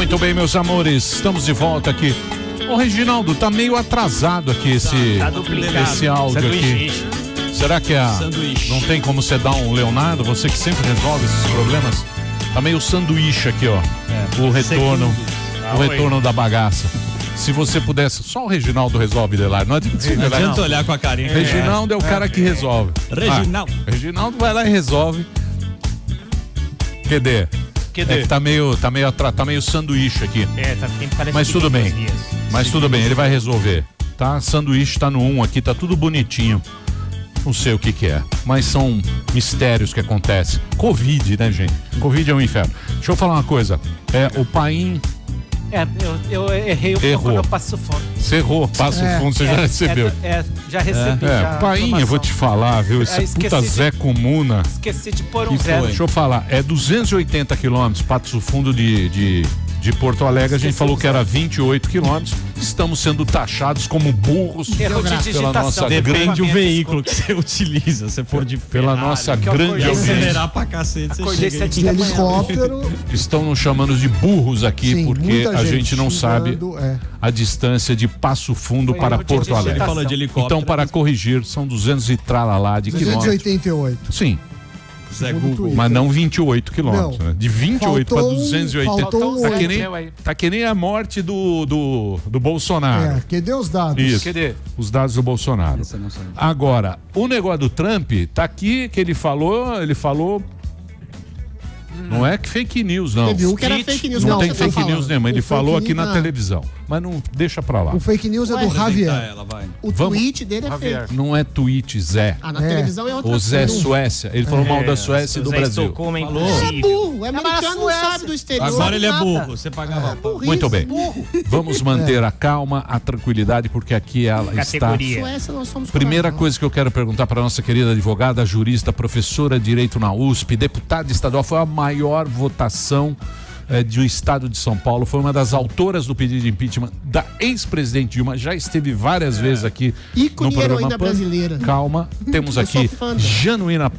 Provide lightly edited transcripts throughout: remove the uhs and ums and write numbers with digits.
Muito bem, meus amores, estamos de volta aqui. Ô, Reginaldo, tá meio atrasado aqui esse áudio aqui. Será que não tem como você dar um Leonardo? Você que sempre resolve esses problemas. Tá meio sanduíche aqui, ó. O retorno da bagaça. Se você pudesse, só o Reginaldo resolve, Delar. Não adianta olhar com a carinha. Reginaldo é o cara que resolve. Reginaldo vai lá e resolve. Cadê? É que tá meio sanduíche aqui. Mas tudo bem. Mas tudo bem, ele vai resolver. Tá? Sanduíche tá no 1 aqui, tá tudo bonitinho. Não sei o que é, mas são mistérios que acontecem. Covid, né, gente? Covid é um inferno. Deixa eu falar uma coisa. O Paim... eu errei quando eu passo fome. Você errou, Passo Fundo, você já recebeu. Já recebi. Paim, eu vou te falar, viu? Esse puta Zé Comuna. Esqueci de pôr um zero. Deixa eu falar, 280 quilômetros, Passo Fundo de Porto Alegre, a gente falou que era 28 quilômetros. Estamos sendo taxados como burros pela nossa Depende do veículo que você utiliza. Se for de pela nossa grande acelerar pra cacete, você chega de helicóptero. Estão nos chamando de burros aqui. Sim, porque a gente não sabe a distância de Passo Fundo para Porto Alegre. Ele falou de helicóptero. Então, para corrigir, são 200 e tralalá de quilômetros. 288. Sim. Mas não 28 quilômetros, né? De 28 para 280. Tá que nem a morte do Bolsonaro. Cadê os dados? Isso. Os dados do Bolsonaro. Agora, o negócio do Trump tá aqui, que ele falou. Não é que fake news, não. Teve um que era fake news. Não tem fake news nenhuma. Ele falou aqui na televisão. Mas não deixa pra lá. O fake news é do Javier. O tweet dele é fake. Não é tweet, Zé. Na televisão é outra coisa. O Zé Suécia. Ele falou mal da Suécia e do Brasil. É burro. É americano, não sabe do exterior. Agora ele é burro. Você pagava. Muito bem. Vamos manter a calma, a tranquilidade, porque aqui ela está. Primeira coisa que eu quero perguntar para nossa querida advogada, jurista, professora de Direito na USP, deputada estadual, foi a maior votação do estado de São Paulo, foi uma das autoras do pedido de impeachment da ex-presidente Dilma, já esteve várias vezes aqui no programa brasileira. Calma, temos aqui Janaína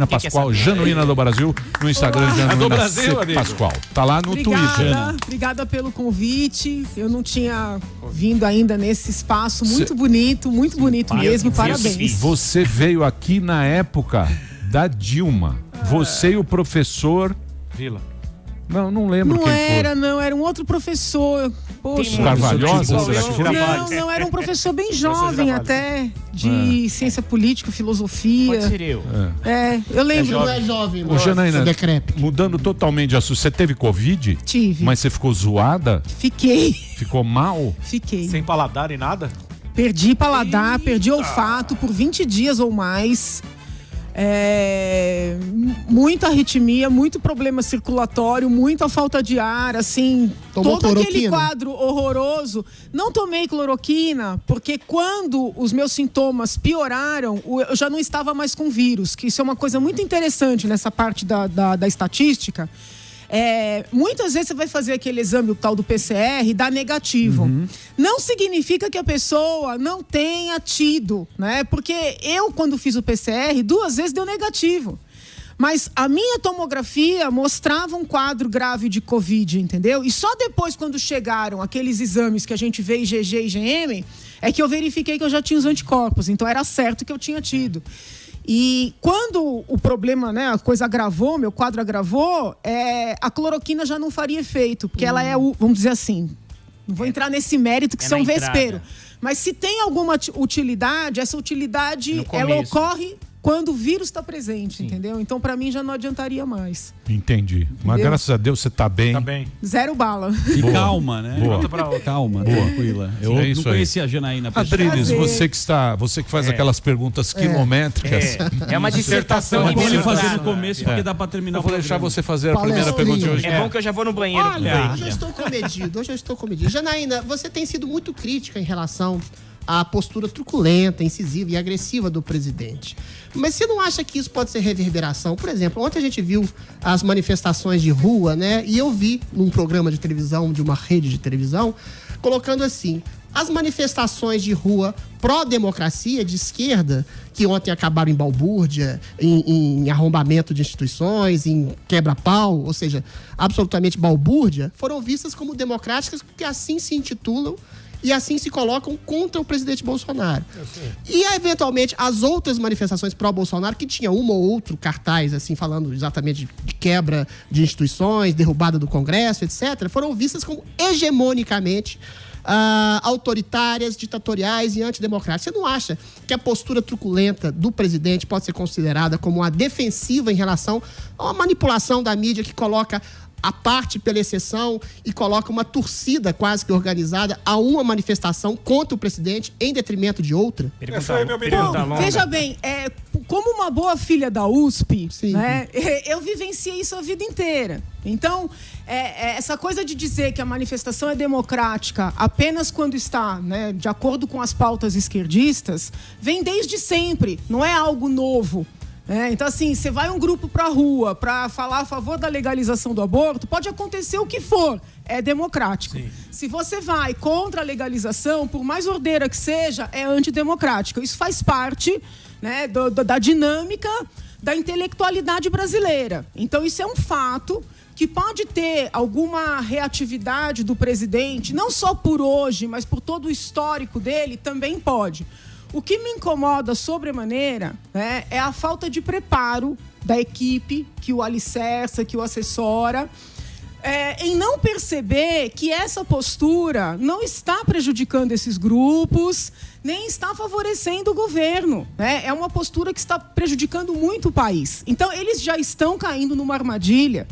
Pascoal, Janaína do Brasil, no Instagram Janaína Pascoal. Tá lá no Twitter. Obrigada pelo convite. Eu não tinha vindo ainda nesse espaço muito bonito mesmo. Parabéns. Você veio aqui na época da Dilma. Você e o professor Vila. Não lembro quem foi. Não, era um outro professor. Poxa. Carvalhosa? Não, era um professor bem jovem até, de ciência política, filosofia. Pode ser eu. Eu lembro. Não é jovem, Ô, Janaína, mudando totalmente de assunto, você teve Covid? Tive. Mas você ficou zoada? Fiquei. Ficou mal? Fiquei. Sem paladar e nada? Perdi paladar, perdi olfato por 20 dias ou mais. Muita arritmia, muito problema circulatório, muita falta de ar, assim, Tomou todo cloroquina? Aquele quadro horroroso. Não tomei cloroquina, porque quando os meus sintomas pioraram, eu já não estava mais com vírus, que isso é uma coisa muito interessante nessa parte da estatística. Muitas vezes você vai fazer aquele exame, o tal do PCR, e dá negativo. Não significa que a pessoa não tenha tido, né? Porque eu, quando fiz o PCR, 2 vezes deu negativo. Mas a minha tomografia mostrava um quadro grave de Covid, entendeu? E só depois, quando chegaram aqueles exames que a gente vê IgG e IgM, é que eu verifiquei que eu já tinha os anticorpos. Então era certo que eu tinha tido. E quando o problema, né, a coisa agravou, meu quadro agravou, a cloroquina já não faria efeito, porque ela vamos dizer assim, não vou entrar nesse mérito que são vespeiro, mas se tem alguma utilidade, essa utilidade, ela ocorre quando o vírus está presente, entendeu? Então, para mim, já não adiantaria mais. Entendi. Mas graças a Deus você tá bem. Tá bem. 0 bala. E calma, né? Calma, tranquila. Eu não conhecia a Janaína. Adriles, você que faz aquelas perguntas quilométricas. É uma dissertação. É bom ele fazer no começo, porque dá para terminar. Eu vou deixar você fazer a primeira pergunta de hoje. É bom que eu já vou no banheiro. Olha, hoje eu estou comedido. Janaína, você tem sido muito crítica em relação à postura truculenta, incisiva e agressiva do presidente. Mas você não acha que isso pode ser reverberação? Por exemplo, ontem a gente viu as manifestações de rua, né? E eu vi num programa de televisão, de uma rede de televisão, colocando assim: As manifestações de rua pró-democracia, de esquerda, que ontem acabaram em balbúrdia, em arrombamento de instituições, em quebra-pau, ou seja, absolutamente balbúrdia, foram vistas como democráticas porque assim se intitulam e assim se colocam contra o presidente Bolsonaro. E, eventualmente, as outras manifestações pró-Bolsonaro, que tinha uma ou outro cartaz, assim, falando exatamente de quebra de instituições, derrubada do Congresso, etc., foram vistas como hegemonicamente autoritárias, ditatoriais e antidemocráticas. Você não acha que a postura truculenta do presidente pode ser considerada como uma defensiva em relação a uma manipulação da mídia que coloca a parte pela exceção e coloca uma torcida quase que organizada a uma manifestação contra o presidente em detrimento de outra? Veja bem, como uma boa filha da USP, né, eu vivenciei isso a vida inteira. Então, essa coisa de dizer que a manifestação é democrática apenas quando está, né, de acordo com as pautas esquerdistas, vem desde sempre, não é algo novo. Então, assim, você vai um grupo para a rua para falar a favor da legalização do aborto, pode acontecer o que for, é democrático. Sim. Se você vai contra a legalização, por mais ordeira que seja, é antidemocrático. Isso faz parte, né, da dinâmica da intelectualidade brasileira. Então, isso é um fato que pode ter alguma reatividade do presidente, não só por hoje, mas por todo o histórico dele, também pode. O que me incomoda sobremaneira, né, é a falta de preparo da equipe que o alicerça, que o assessora, em não perceber que essa postura não está prejudicando esses grupos, nem está favorecendo o governo, né? É uma postura que está prejudicando muito o país. Então, eles já estão caindo numa armadilha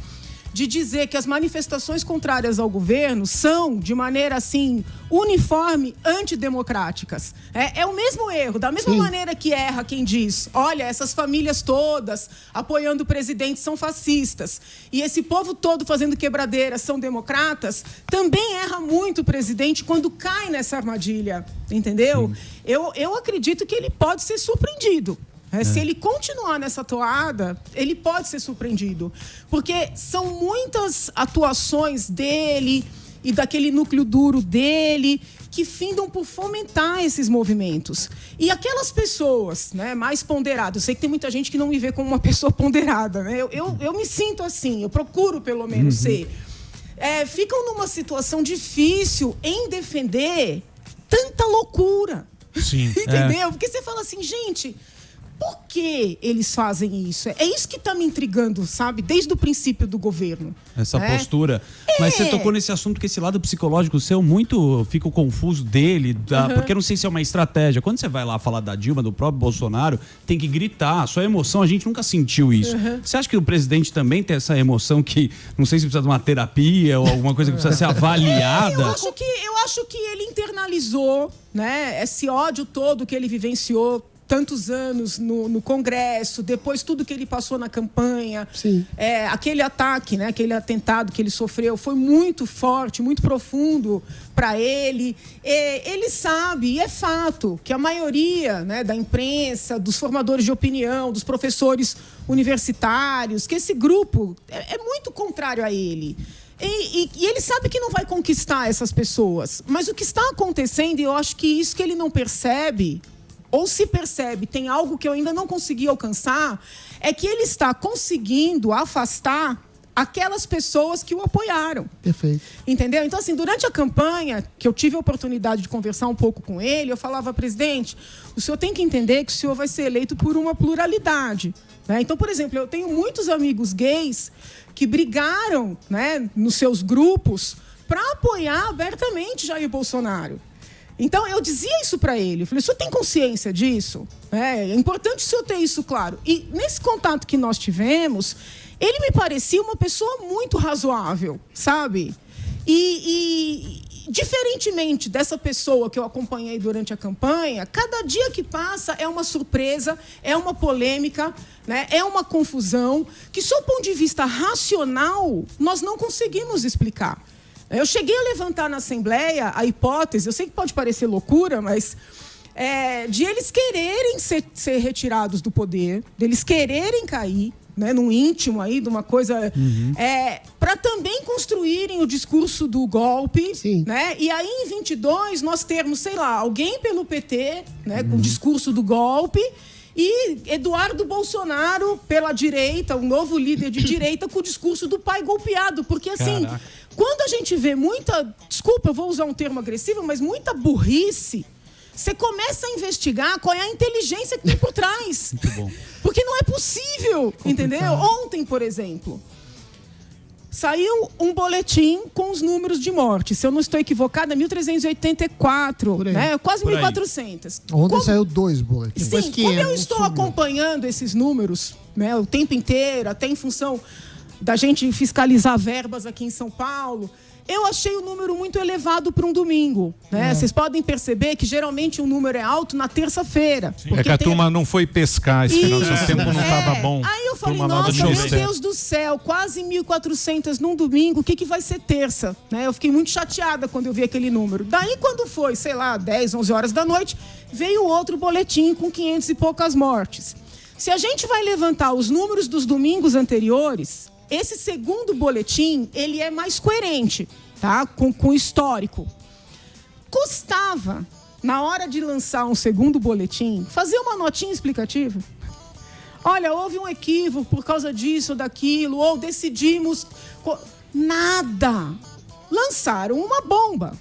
de dizer que as manifestações contrárias ao governo são, de maneira assim, uniforme, antidemocráticas. É o mesmo erro, da mesma maneira que erra quem diz, olha, essas famílias todas apoiando o presidente são fascistas, e esse povo todo fazendo quebradeira são democratas, também erra muito o presidente quando cai nessa armadilha, entendeu? Eu acredito que ele pode ser surpreendido. Se ele continuar nessa toada, ele pode ser surpreendido. Porque são muitas atuações dele e daquele núcleo duro dele que findam por fomentar esses movimentos. E aquelas pessoas, né, mais ponderadas, eu sei que tem muita gente que não me vê como uma pessoa ponderada, né? Eu me sinto assim, eu procuro pelo menos ser. Ficam numa situação difícil em defender tanta loucura. Sim. Entendeu? Porque você fala assim, gente, por que eles fazem isso? É isso que está me intrigando, sabe? Desde o princípio do governo. Essa postura. Mas você tocou nesse assunto que esse lado psicológico seu, muito fico confuso dele, porque eu não sei se é uma estratégia. Quando você vai lá falar da Dilma, do próprio Bolsonaro, tem que gritar. A sua emoção, a gente nunca sentiu isso. Você acha que o presidente também tem essa emoção que, não sei se precisa de uma terapia ou alguma coisa que precisa ser avaliada? Eu acho que ele internalizou, né, esse ódio todo que ele vivenciou tantos anos no Congresso, depois tudo que ele passou na campanha. Aquele ataque, né, aquele atentado que ele sofreu foi muito forte, muito profundo para ele. Ele sabe, e é fato, que a maioria, né, da imprensa, dos formadores de opinião, dos professores universitários, que esse grupo é muito contrário a ele. E ele sabe que não vai conquistar essas pessoas. Mas o que está acontecendo, e eu acho que isso que ele não percebe, ou se percebe, tem algo que eu ainda não consegui alcançar, é que ele está conseguindo afastar aquelas pessoas que o apoiaram. Perfeito. Entendeu? Então, assim, durante a campanha, que eu tive a oportunidade de conversar um pouco com ele, eu falava, presidente, o senhor tem que entender que o senhor vai ser eleito por uma pluralidade. Né? Então, por exemplo, eu tenho muitos amigos gays que brigaram, né, nos seus grupos para apoiar abertamente Jair Bolsonaro. Então, eu dizia isso para ele. Eu falei, o senhor tem consciência disso? É importante o senhor ter isso claro. E nesse contato que nós tivemos, ele me parecia uma pessoa muito razoável, sabe? E diferentemente dessa pessoa que eu acompanhei durante a campanha, cada dia que passa é uma surpresa, é uma polêmica, né? É uma confusão que, sob o ponto de vista racional, nós não conseguimos explicar. Eu cheguei a levantar na Assembleia a hipótese, eu sei que pode parecer loucura, mas de eles quererem ser retirados do poder, deles quererem cair, né, num íntimo aí, de uma coisa... para também construírem o discurso do golpe, né? E aí, em 22, nós termos, sei lá, alguém pelo PT, né, com o discurso do golpe, e Eduardo Bolsonaro pela direita, um novo líder de direita, com o discurso do pai golpeado. Porque, assim, quando a gente vê muita... Desculpa, eu vou usar um termo agressivo, mas muita burrice... Você começa a investigar qual é a inteligência que tem por trás. Muito bom. Porque não é possível, entendeu? Ontem, por exemplo, saiu um boletim com os números de morte. Se eu não estou equivocada, 1.384, né? Quase 1.400. Ontem saiu 2 boletins. Sim, como eu estou acompanhando esses números, né, o tempo inteiro, até em função da gente fiscalizar verbas aqui em São Paulo... Eu achei o número muito elevado para um domingo, né? Vocês podem perceber que geralmente o número é alto na terça-feira. É que a turma não foi pescar esse final de tempo, não estava bom. Aí eu falei, nossa, meu Deus do céu, quase 1.400 num domingo, o que vai ser terça? Né? Eu fiquei muito chateada quando eu vi aquele número. Daí quando foi, sei lá, 10, 11 horas da noite, veio outro boletim com 500 e poucas mortes. Se a gente vai levantar os números dos domingos anteriores... Esse segundo boletim, ele é mais coerente, tá? Com o histórico. Custava, na hora de lançar um segundo boletim, fazer uma notinha explicativa. Olha, houve um equívoco por causa disso ou daquilo, ou decidimos... Nada. Lançaram uma bomba.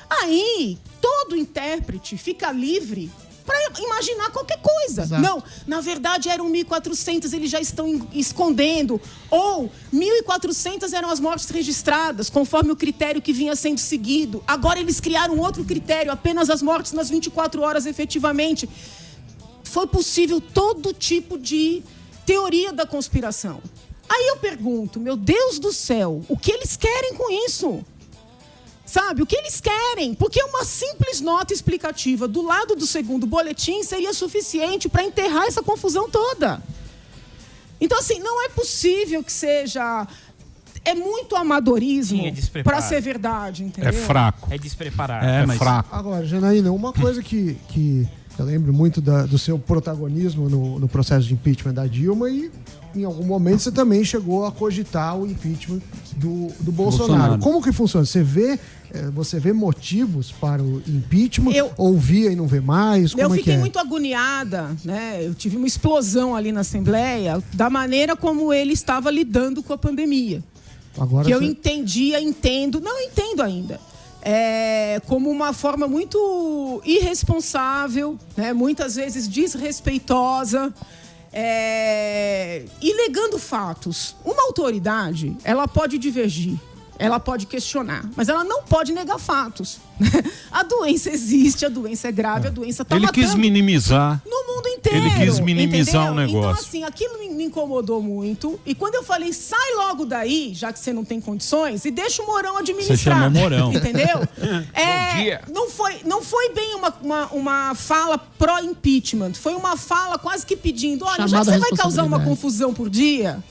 Aí, todo intérprete fica livre... para imaginar qualquer coisa. Exato. Não, na verdade eram 1.400, eles já estão escondendo. Ou 1.400 eram as mortes registradas, conforme o critério que vinha sendo seguido. Agora eles criaram outro critério, apenas as mortes nas 24 horas efetivamente. Foi possível todo tipo de teoria da conspiração. Aí eu pergunto, meu Deus do céu, o que eles querem com isso? Sabe, o que eles querem? Porque uma simples nota explicativa do lado do segundo boletim seria suficiente para enterrar essa confusão toda. Então, assim, não é possível que seja... É muito amadorismo para ser verdade, entendeu? É fraco. É despreparado. É fraco. Agora, Janaína, uma coisa que eu lembro muito do seu protagonismo no processo de impeachment da Dilma e... Em algum momento você também chegou a cogitar o impeachment do Bolsonaro. Como que funciona? Você vê motivos para o impeachment? Ou via e não vê mais? Eu fiquei muito agoniada, né? Eu tive uma explosão ali na Assembleia da maneira como ele estava lidando com a pandemia. Agora eu entendo ainda. Como uma forma muito irresponsável, né? Muitas vezes desrespeitosa. E negando fatos. Uma autoridade, ela pode divergir, ela pode questionar, mas ela não pode negar fatos. A doença existe, a doença é grave, a doença está matando. Ele quis minimizar. No mundo inteiro. Ele quis minimizar o negócio. Então, assim, aquilo me incomodou muito. E quando eu falei, sai logo daí, já que você não tem condições, e deixa o Mourão administrar. Você chamou Mourão. Entendeu? Não foi bem uma fala pró-impeachment. Foi uma fala quase que pedindo, olha, já que você vai causar uma confusão por dia,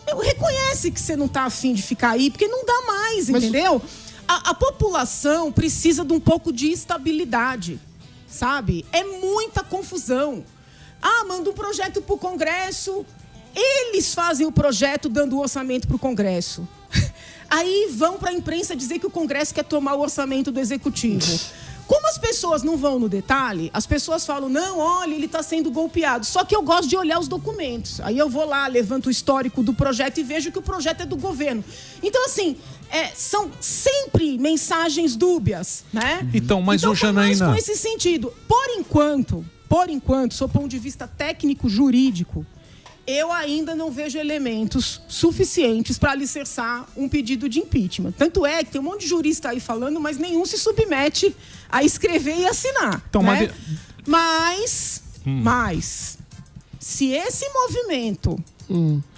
reconhece que você não está afim de ficar aí, porque não dá mais, entendeu? A população precisa de um pouco de estabilidade, sabe? É muita confusão. Manda um projeto para o Congresso, eles fazem o projeto dando o orçamento para o Congresso. Aí vão para a imprensa dizer que o Congresso quer tomar o orçamento do Executivo. Como as pessoas não vão no detalhe, as pessoas falam, não, olha, ele está sendo golpeado. Só que eu gosto de olhar os documentos. Aí eu vou lá, levanto o histórico do projeto e vejo que o projeto é do governo. Então, assim, são sempre mensagens dúbias, né? Então, mas o Janaína... com esse sentido. Por enquanto, sob o ponto de vista técnico-jurídico, eu ainda não vejo elementos suficientes para alicerçar um pedido de impeachment. Tanto é que tem um monte de jurista aí falando, mas nenhum se submete a escrever e assinar. Então, né? Mas, se esse movimento,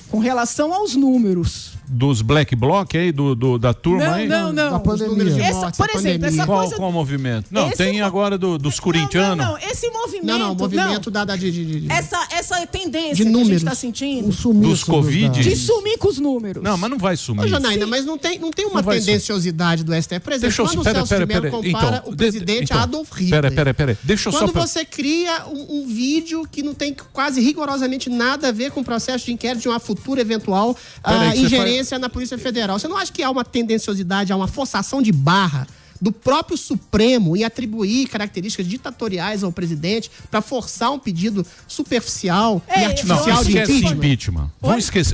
com relação aos números, dos black bloc aí, da turma aí? Não. Da pandemia. Por exemplo, essa coisa... Qual movimento? Não, tem agora dos corintianos. Não, esse movimento... Não, o movimento de Essa tendência de que números, a gente está sentindo... Dos Covid? De sumir com os números. Não, mas não vai sumir. Ô, Janaína, mas não tem uma tendenciosidade do STF. Por exemplo, quando o Celso de Mello compara o presidente a Adolf Hitler. Pera. Deixa eu quando você cria um vídeo que não tem quase rigorosamente nada a ver com o processo de inquérito de uma futura eventual ingerência na Polícia Federal. Você não acha que há uma tendenciosidade, há uma forçação de barra do próprio Supremo em atribuir características ditatoriais ao presidente para forçar um pedido superficial e artificial de impeachment?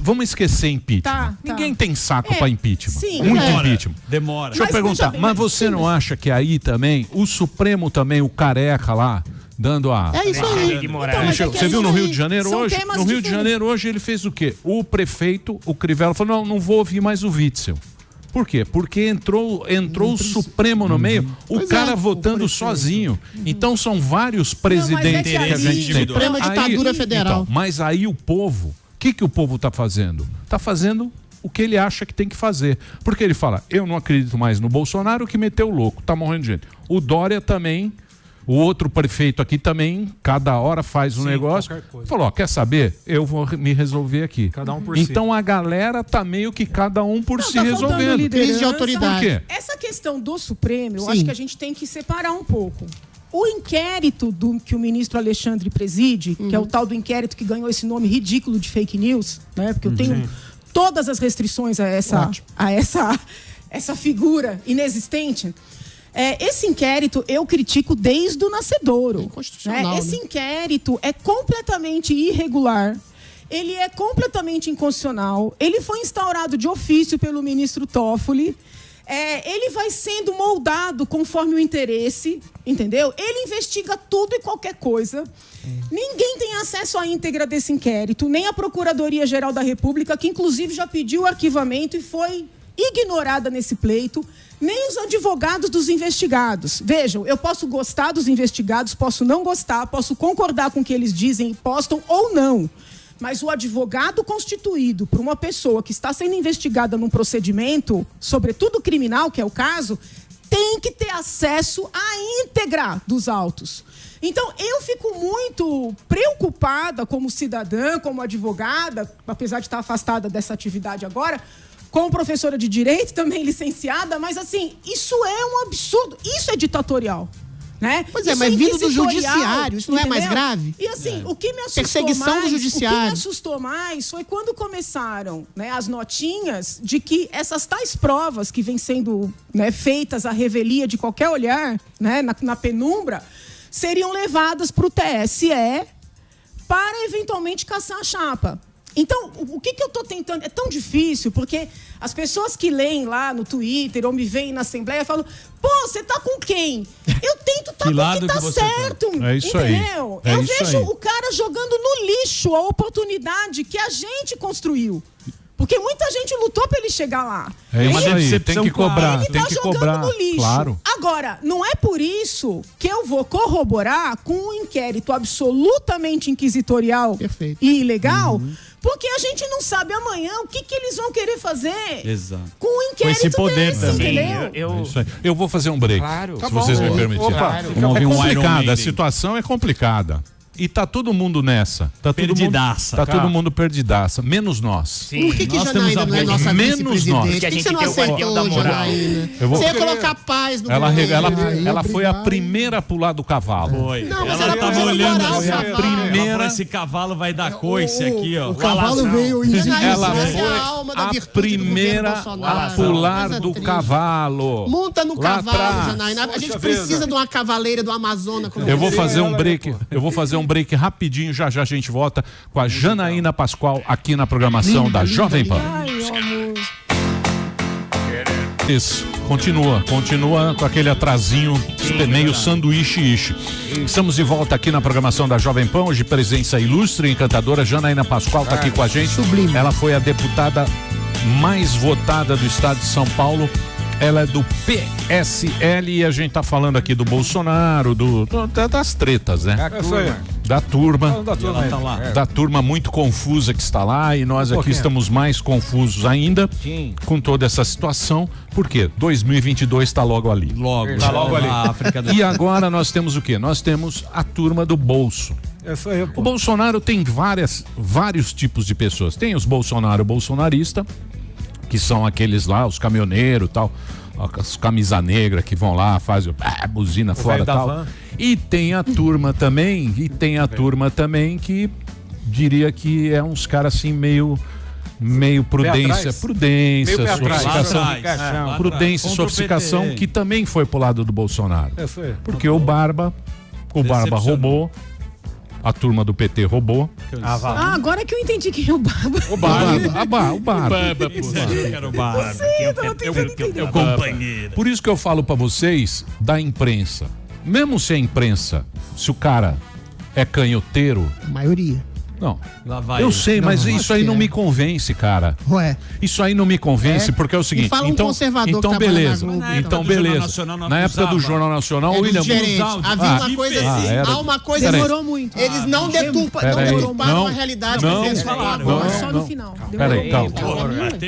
Vamos esquecer impeachment. Tá. Ninguém tem saco para impeachment. Sim. Muito impeachment. Demora. Deixa eu perguntar, mas você não acha que aí também, o Supremo também, o careca lá, dando a... É isso aí. Então, você viu no Rio de Janeiro hoje? No Rio de diferentes. Janeiro hoje ele fez o quê? O prefeito, o Crivella, falou, não vou ouvir mais o Witzel. Por quê? Porque entrou o Supremo no meio, o cara votando sozinho. Então são vários presidentes que a gente tem. Suprema ditadura federal. Então, mas aí o povo, o que o povo está fazendo? Está fazendo o que ele acha que tem que fazer. Porque ele fala, eu não acredito mais no Bolsonaro que meteu o louco, tá morrendo de gente. O Dória também... O outro prefeito aqui também, cada hora faz um negócio. Falou, quer saber? Eu vou me resolver aqui. Cada um por então a galera tá meio que cada um por si resolvendo. Crise de autoridade. Por quê? Essa questão do Supremo, eu acho que a gente tem que separar um pouco. O inquérito que o ministro Alexandre preside, que é o tal do inquérito que ganhou esse nome ridículo de fake news, né? Porque eu tenho todas as restrições a essa figura inexistente. Esse inquérito eu critico desde o nascedouro. Esse inquérito é completamente irregular, ele é completamente inconstitucional, ele foi instaurado de ofício pelo ministro Toffoli, ele vai sendo moldado conforme o interesse, entendeu? Ele investiga tudo e qualquer coisa. Ninguém tem acesso à íntegra desse inquérito, nem a Procuradoria-Geral da República, que inclusive já pediu o arquivamento e foi ignorada nesse pleito, nem os advogados dos investigados. Vejam, eu posso gostar dos investigados, posso não gostar, posso concordar com o que eles dizem, postam ou não. Mas o advogado constituído por uma pessoa que está sendo investigada num procedimento, sobretudo criminal, que é o caso, tem que ter acesso à íntegra dos autos. Então, eu fico muito preocupada como cidadã, como advogada, apesar de estar afastada dessa atividade agora, como professora de direito, também licenciada, mas assim, isso é um absurdo, isso é ditatorial. Né? Pois mas vindo do judiciário, isso não é mais grave? E assim, o que me assustou perseguição do judiciário. O que me assustou mais foi quando começaram, né, as notinhas de que essas tais provas que vêm sendo, né, feitas à revelia de qualquer olhar, né, na penumbra, seriam levadas para o TSE para eventualmente caçar a chapa. Então, o que eu estou tentando... É tão difícil, porque as pessoas que leem lá no Twitter ou me veem na Assembleia falam, pô, você tá com quem? Eu tento estar com quem tá certo. É isso entendeu? aí. Eu vejo o cara jogando no lixo a oportunidade que a gente construiu. Porque muita gente lutou para ele chegar lá. É isso aí, tem que cobrar. Ele tá jogando no lixo. Claro. Agora, não é por isso que eu vou corroborar com um inquérito absolutamente inquisitorial e ilegal, porque a gente não sabe amanhã o que eles vão querer fazer. Exato. Com um inquérito com esse poder desse, também. entendeu? Eu vou fazer um break, se vocês me permitirem. Claro. É complicada, a situação é complicada. E tá todo mundo nessa. Tá perdidaça. Todo mundo perdidaça. Menos nós. Sim. Por que Janaína não é nossa vice-presidente? Por que você não aceitou, Janaína? Você ia colocar paz no ela foi a primeira a pular do cavalo. Foi. Não, mas ela tava olhando assim, a primeira. Esse cavalo vai dar coice aqui, ó. O cavalo veio em Ela foi a primeira a pular do cavalo. Monta no cavalo, Janaína. A gente precisa de uma cavaleira do Amazonas. Eu vou fazer um break. Um break rapidinho, já a gente volta com a Janaína Pascoal aqui na programação da Jovem Pan. Isso, continua com aquele atrasinho, meio sanduíche. Estamos de volta aqui na programação da Jovem Pan, hoje presença ilustre e encantadora, Janaína Pascoal está aqui com a gente. Sublime. Ela foi a deputada mais votada do estado de São Paulo. Ela é do PSL e a gente tá falando aqui do Bolsonaro, das tretas, né? da turma, da turma muito confusa que está lá, e nós aqui estamos mais confusos ainda com toda essa situação. Por quê? 2022 está logo ali. Tá logo ali. E agora nós temos o quê? Nós temos a turma do bolso. O Bolsonaro tem vários tipos de pessoas. Tem os bolsonarista, que são aqueles lá, os caminhoneiros e tal, as camisa negra que vão lá, fazem buzina fora e tal. E tem a turma também, que diria que é uns caras assim meio prudência, sofisticação, que também foi pro lado do Bolsonaro. Porque o Barba roubou. A turma do PT roubou. Agora que eu entendi quem é o Barba. O Barba. O Barba. Companheiro. Por isso que eu falo pra vocês da imprensa. Mesmo se a imprensa, se o cara é canhoteiro... A maioria. Não, eu sei, mas isso aí não me convence, cara. Ué. Isso aí não me convence, porque é o seguinte, então beleza. Então beleza. Na época do Jornal Nacional, o William havia uma coisa assim, há uma coisa. Demorou muito. Eles não deturparam a realidade que eles falaram. Só no final. Peraí,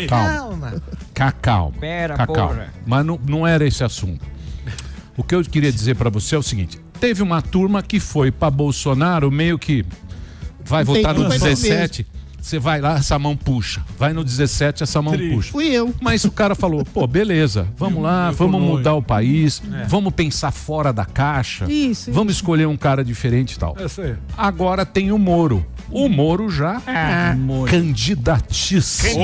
calma. Mas não era esse assunto. O que eu queria dizer pra você é o seguinte: teve uma turma que foi pra Bolsonaro meio que vai votar no 17, você vai lá, essa mão puxa. Vai no 17, essa mão puxa. Fui eu. Mas o cara falou, beleza, vamos lá, vamos mudar o país, vamos pensar fora da caixa, vamos escolher um cara diferente e tal. Agora tem o Moro. O Moro já candidatíssimo.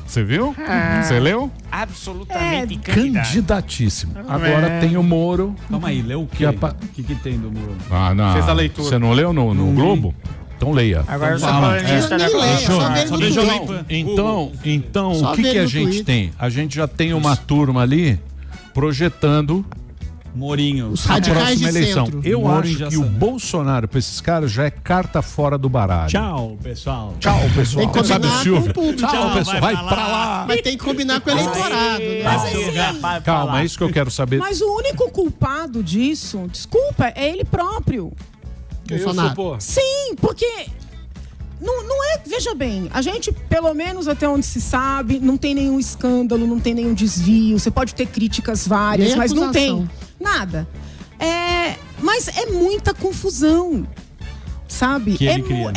Você viu? Você leu? Absolutamente candidatíssimo. Agora tem o Moro. Calma aí, leu o quê? O que tem do Moro? Não. Fez a leitura. Você não leu no Globo? Então leia. Agora eu Então, o que a gente tem? A gente já tem uma turma ali projetando Morinho, os radicais próxima eleição. Centro. Eu acho que o Bolsonaro, para esses caras, já é carta fora do baralho. Tchau, pessoal. Tem que Sabe, Silvio? Tchau, pessoal. Vai pra lá. Mas tem que combinar com o eleitorado. Calma, é isso que eu quero saber. Mas o único culpado disso, desculpa, é ele próprio. Bolsonaro. Sim, porque não é, veja bem, a gente, pelo menos até onde se sabe, não tem nenhum escândalo, não tem nenhum desvio, você pode ter críticas várias, mas não tem nada. Mas é muita confusão, sabe? Que ele cria.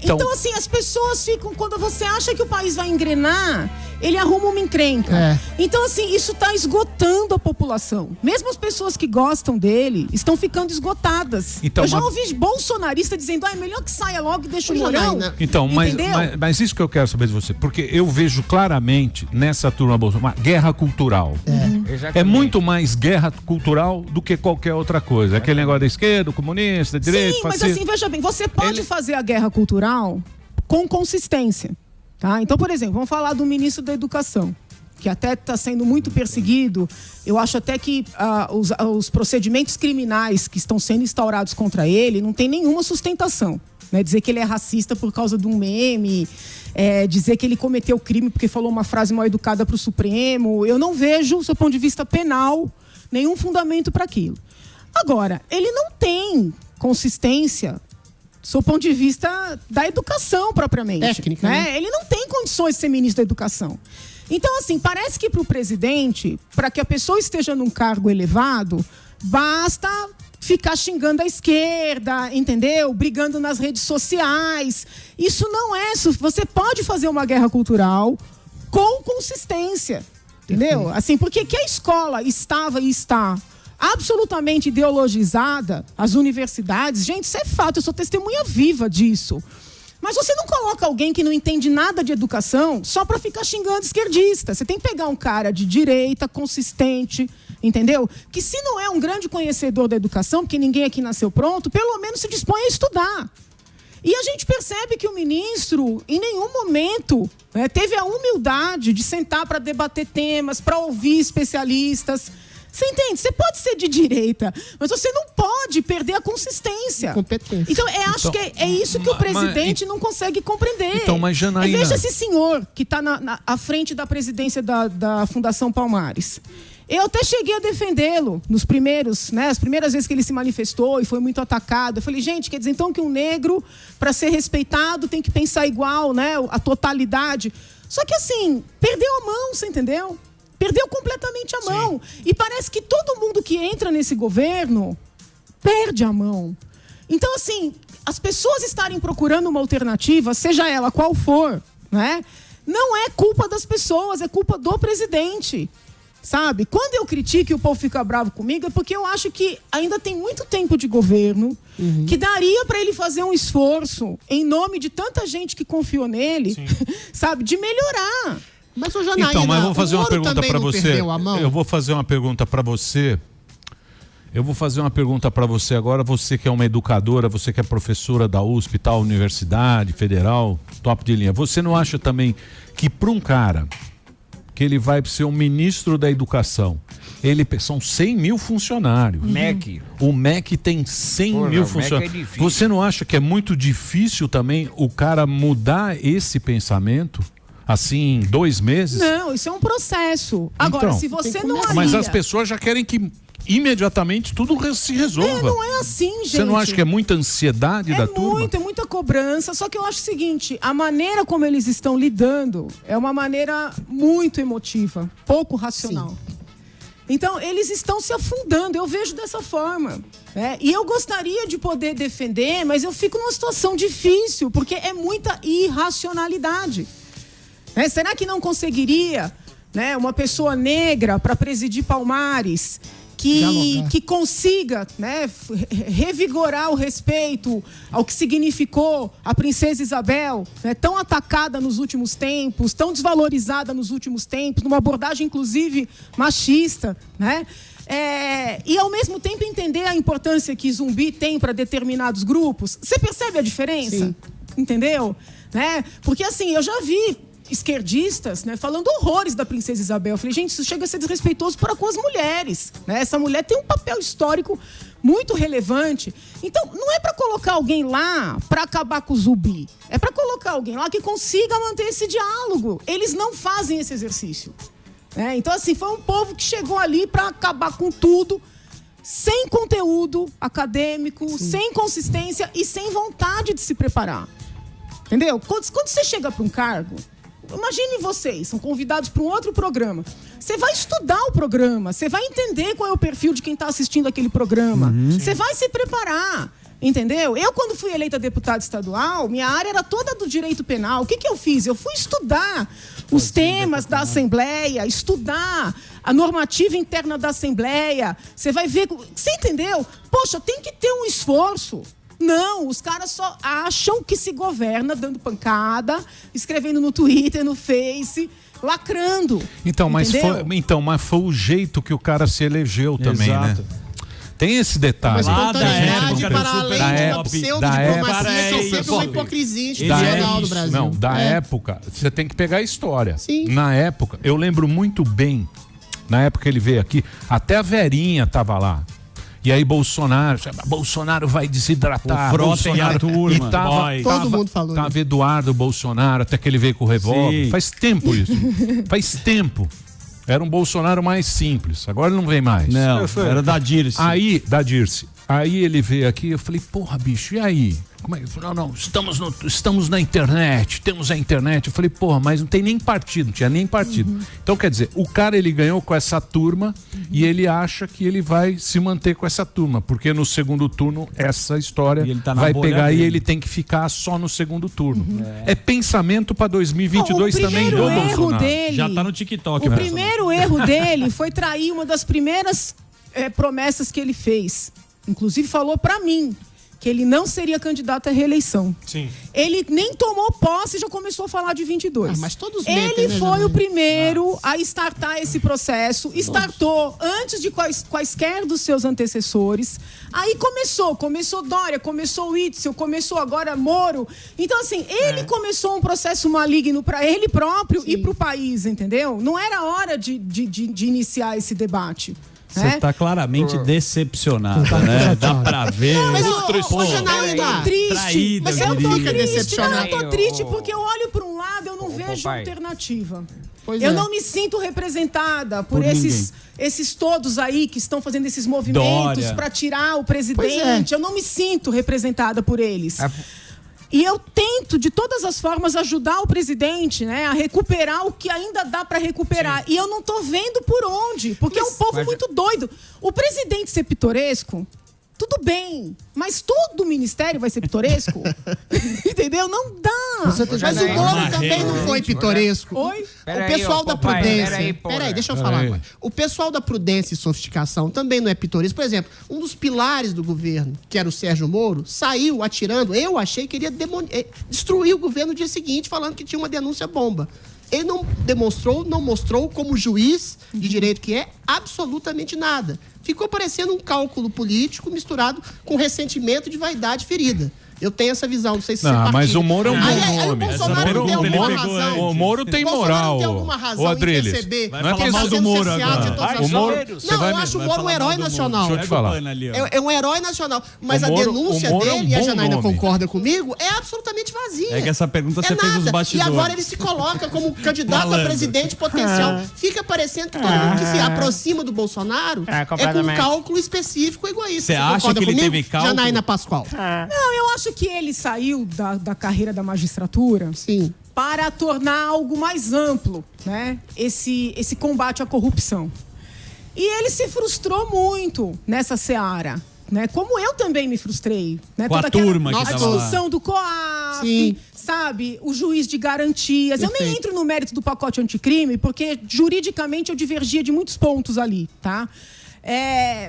Então assim, as pessoas ficam, quando você acha que o país vai engrenar, ele arruma uma encrenca. Então assim, isso tá esgotando a população. Mesmo as pessoas que gostam dele estão ficando esgotadas. Então, eu já ouvi bolsonarista dizendo, é melhor que saia logo e deixa o Mourão. Então, mas isso que eu quero saber de você, porque eu vejo claramente nessa turma Bolsonaro uma guerra cultural. É muito mais guerra cultural do que qualquer outra coisa. Aquele negócio da esquerda, comunista, direita, Sim, mas assim, veja bem, você pode fazer a guerra cultural com consistência. Tá? Então, por exemplo, vamos falar do ministro da Educação, que até está sendo muito perseguido. Eu acho até que os procedimentos criminais que estão sendo instaurados contra ele não tem nenhuma sustentação. Né? Dizer que ele é racista por causa de um meme, dizer que ele cometeu crime porque falou uma frase mal educada para o Supremo. Eu não vejo, do seu ponto de vista penal, nenhum fundamento para aquilo. Agora, ele não tem consistência do ponto de vista da educação propriamente. Técnica, né? Ele não tem condições de ser ministro da Educação. Então, assim, parece que para o presidente, para que a pessoa esteja num cargo elevado, basta ficar xingando a esquerda, entendeu? Brigando nas redes sociais. Isso não é... Você pode fazer uma guerra cultural com consistência, entendeu? Assim, porque que a escola estava e está absolutamente ideologizada, as universidades, gente, isso é fato, eu sou testemunha viva disso. Mas você não coloca alguém que não entende nada de educação só para ficar xingando esquerdista. Você tem que pegar um cara de direita, consistente, entendeu? Que se não é um grande conhecedor da educação, porque ninguém aqui nasceu pronto, pelo menos se dispõe a estudar. E a gente percebe que o ministro, em nenhum momento, teve a humildade de sentar para debater temas, para ouvir especialistas. Você entende? Você pode ser de direita, mas você não pode perder a consistência. Competência. Então, acho que é isso que o presidente não consegue compreender. Então, mas Janaína... Veja esse senhor que está à frente da presidência da Fundação Palmares. Eu até cheguei a defendê-lo nos primeiros, né, as primeiras vezes que ele se manifestou e foi muito atacado. Eu falei, gente, quer dizer então que um negro, para ser respeitado, tem que pensar igual, né, a totalidade. Só que assim, perdeu a mão, você entendeu? Perdeu completamente a mão. E parece que todo mundo que entra nesse governo perde a mão. Então, assim, as pessoas estarem procurando uma alternativa, seja ela qual for, né, não é culpa das pessoas, é culpa do presidente. Sabe? Quando eu critico e o povo fica bravo comigo, é porque eu acho que ainda tem muito tempo de governo, que daria para ele fazer um esforço, em nome de tanta gente que confiou nele, sabe? De melhorar. Mas, ô Janaína, então, mas eu vou fazer uma pergunta para você. Eu vou fazer uma pergunta para você. Eu vou fazer uma pergunta para você agora, você que é uma educadora, você que é professora da USP, tal, Universidade Federal, top de linha. Você não acha também que para um cara que ele vai ser um ministro da educação, são 100 mil funcionários. O MEC tem 100 mil funcionários. Você não acha que é muito difícil também o cara mudar esse pensamento? Assim, em 2 meses? Não, isso é um processo. Agora, então, se você não alia... Mas as pessoas já querem que imediatamente tudo se resolva. Não é assim, gente. Você não acha que é muita ansiedade da turma? É muita cobrança. Só que eu acho o seguinte, a maneira como eles estão lidando é uma maneira muito emotiva, pouco racional. Sim. Então, eles estão se afundando, eu vejo dessa forma. E eu gostaria de poder defender, mas eu fico numa situação difícil, porque é muita irracionalidade. Será que não conseguiria, né, uma pessoa negra para presidir Palmares que consiga, né, revigorar o respeito ao que significou a princesa Isabel, né, tão atacada nos últimos tempos, tão desvalorizada nos últimos tempos, numa abordagem inclusive machista, né? E ao mesmo tempo entender a importância que Zumbi tem para determinados grupos. Você percebe a diferença? Sim. Entendeu? Né? Porque assim, eu já vi esquerdistas, né, falando horrores da princesa Isabel. Eu falei, gente, isso chega a ser desrespeitoso para com as mulheres, né? Essa mulher tem um papel histórico muito relevante. Então, não é para colocar alguém lá para acabar com o Zumbi. É para colocar alguém lá que consiga manter esse diálogo. Eles não fazem esse exercício. Então, assim, foi um povo que chegou ali para acabar com tudo, sem conteúdo acadêmico, sem consistência e sem vontade de se preparar. Entendeu? Quando você chega para um cargo, imagine vocês, são convidados para um outro programa. Você vai estudar o programa, você vai entender qual é o perfil de quem está assistindo aquele programa. Você vai se preparar, entendeu? Eu, quando fui eleita deputada estadual, minha área era toda do direito penal. O que eu fiz? Eu fui estudar os temas da Assembleia, estudar a normativa interna da Assembleia. Você vai ver... Você entendeu? Poxa, tem que ter um esforço. Não, os caras só acham que se governa dando pancada, escrevendo no Twitter, no Face, lacrando. Então, mas foi o jeito que o cara se elegeu também, né? Tem esse detalhe. Mas para além da pseudo-diplomacia, que é sempre uma hipocrisia institucional no Brasil. Não, da época, você tem que pegar a história. Sim. Na época, eu lembro muito bem, na época que ele veio aqui, até a Verinha estava lá. E aí Bolsonaro vai desidratar. O Frota e a turma. Todo mundo falou. Tava Eduardo Bolsonaro, até que ele veio com o revólver. Sim. Faz tempo isso. Faz tempo. Era um Bolsonaro mais simples. Agora não vem mais. Não, era da Dirce. Da Dirce. Aí ele veio aqui, eu falei, porra, bicho, e aí? Como é? Ele falou, não, estamos na internet, temos a internet. Eu falei, porra, mas não tem nem partido, não tinha nem partido. Então, quer dizer, o cara, ele ganhou com essa turma e ele acha que ele vai se manter com essa turma, porque no segundo turno, essa história vai pegar e ele tem que ficar só no segundo turno. É pensamento para 2022 também do Bolsonaro. Já tá no TikTok. O primeiro erro dele foi trair uma das primeiras promessas que ele fez. Inclusive falou para mim que ele não seria candidato à reeleição. Sim. Ele nem tomou posse e já começou a falar de 22. Mas todos ele foi o primeiro a startar esse processo. Startou antes de quaisquer dos seus antecessores. Aí começou Dória, começou Witzel, começou agora Moro. Então, assim, ele começou um processo maligno para ele próprio e para o país, entendeu? Não era hora de iniciar esse debate. Você está claramente decepcionado, né? Dá pra ver. Mas eu tô triste. Mas eu tô triste porque eu olho para um lado, eu não vejo vejo alternativa. Eu não me sinto representada por esses todos aí que estão fazendo esses movimentos para tirar o presidente. Eu não me sinto representada por eles. E eu tento, de todas as formas, ajudar o presidente, né, a recuperar o que ainda dá para recuperar. Sim. E eu não tô vendo por onde, porque é um povo muito doido. O presidente ser pitoresco, tudo bem, mas todo o ministério vai ser pitoresco? Entendeu? Não dá. Mas o Moro também não foi pitoresco. Oi? O pessoal da Prudência... Peraí, deixa eu falar agora. O pessoal da Prudência e Sofisticação também não é pitoresco. Por exemplo, um dos pilares do governo, que era o Sérgio Moro, saiu atirando. Eu achei que ele ia destruir o governo no dia seguinte, falando que tinha uma denúncia bomba. Ele não mostrou como juiz de direito que é, absolutamente nada. Ficou parecendo um cálculo político misturado com ressentimento de vaidade ferida. Eu tenho essa visão, não sei se você partilha. Mas o Moro é um bom nome. O Bolsonaro tem alguma razão. O Moro tem moral. Tem alguma razão em receber. Vai falar mal do Moro agora. Não, eu acho o Moro um herói nacional. Deixa eu te falar. É um herói nacional. Mas a denúncia dele, e a Janaína concorda comigo, é absolutamente vazia. É que essa pergunta você fez nos bastidores. E agora ele se coloca como candidato a presidente potencial. Fica parecendo que todo mundo que se aproxima do Bolsonaro é com um cálculo específico egoísta. Você acha que ele teve cálculo? Janaína Pascoal. Não, eu acho que ele saiu da carreira da magistratura para tornar algo mais amplo, né? Esse combate à corrupção. E ele se frustrou muito nessa seara, né? Como eu também me frustrei, né? Com a turma que a discussão do COAF, sabe? O juiz de garantias. Perfeito. Eu nem entro no mérito do pacote anticrime, porque juridicamente eu divergia de muitos pontos ali, tá?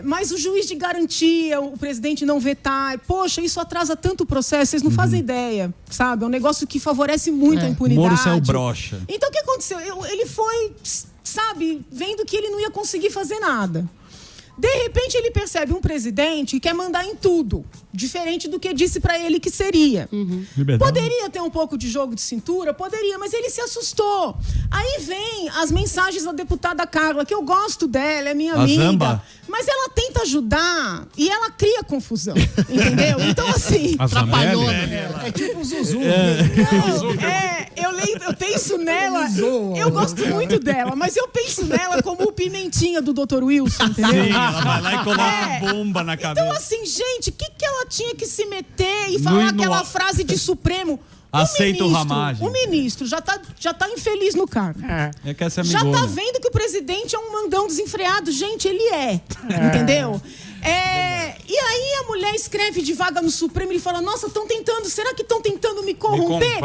Mas o juiz de garantia, o presidente não vetar, poxa, isso atrasa tanto o processo, vocês não fazem ideia, sabe? É um negócio que favorece muito a impunidade. Moro saiu broxa. Então o que aconteceu? Ele foi, sabe, vendo que ele não ia conseguir fazer nada. De repente ele percebe um presidente que quer mandar em tudo, diferente do que disse para ele que seria. Poderia ter um pouco de jogo de cintura? Poderia, mas ele se assustou. Aí vem as mensagens da deputada Carla, que eu gosto dela, é minha amiga. Zamba. Mas ela tenta ajudar e ela cria confusão, entendeu? Então assim... Atrapalhou. É tipo o Zuzu. Eu penso nela, eu gosto muito dela, mas eu penso nela como o Pimentinha do Dr. Wilson, entendeu? Sim, ela vai lá e coloca bomba na cabeça. Então assim, gente, o que ela tinha que se meter e falar aquela frase de Supremo? Aceita o Ramagem. O ministro já tá infeliz no cargo. Que essa é já tá vendo que o presidente é um mandão desenfreado. Gente, ele entendeu? E aí a mulher escreve de vaga no Supremo e ele fala, nossa, será que estão tentando me corromper?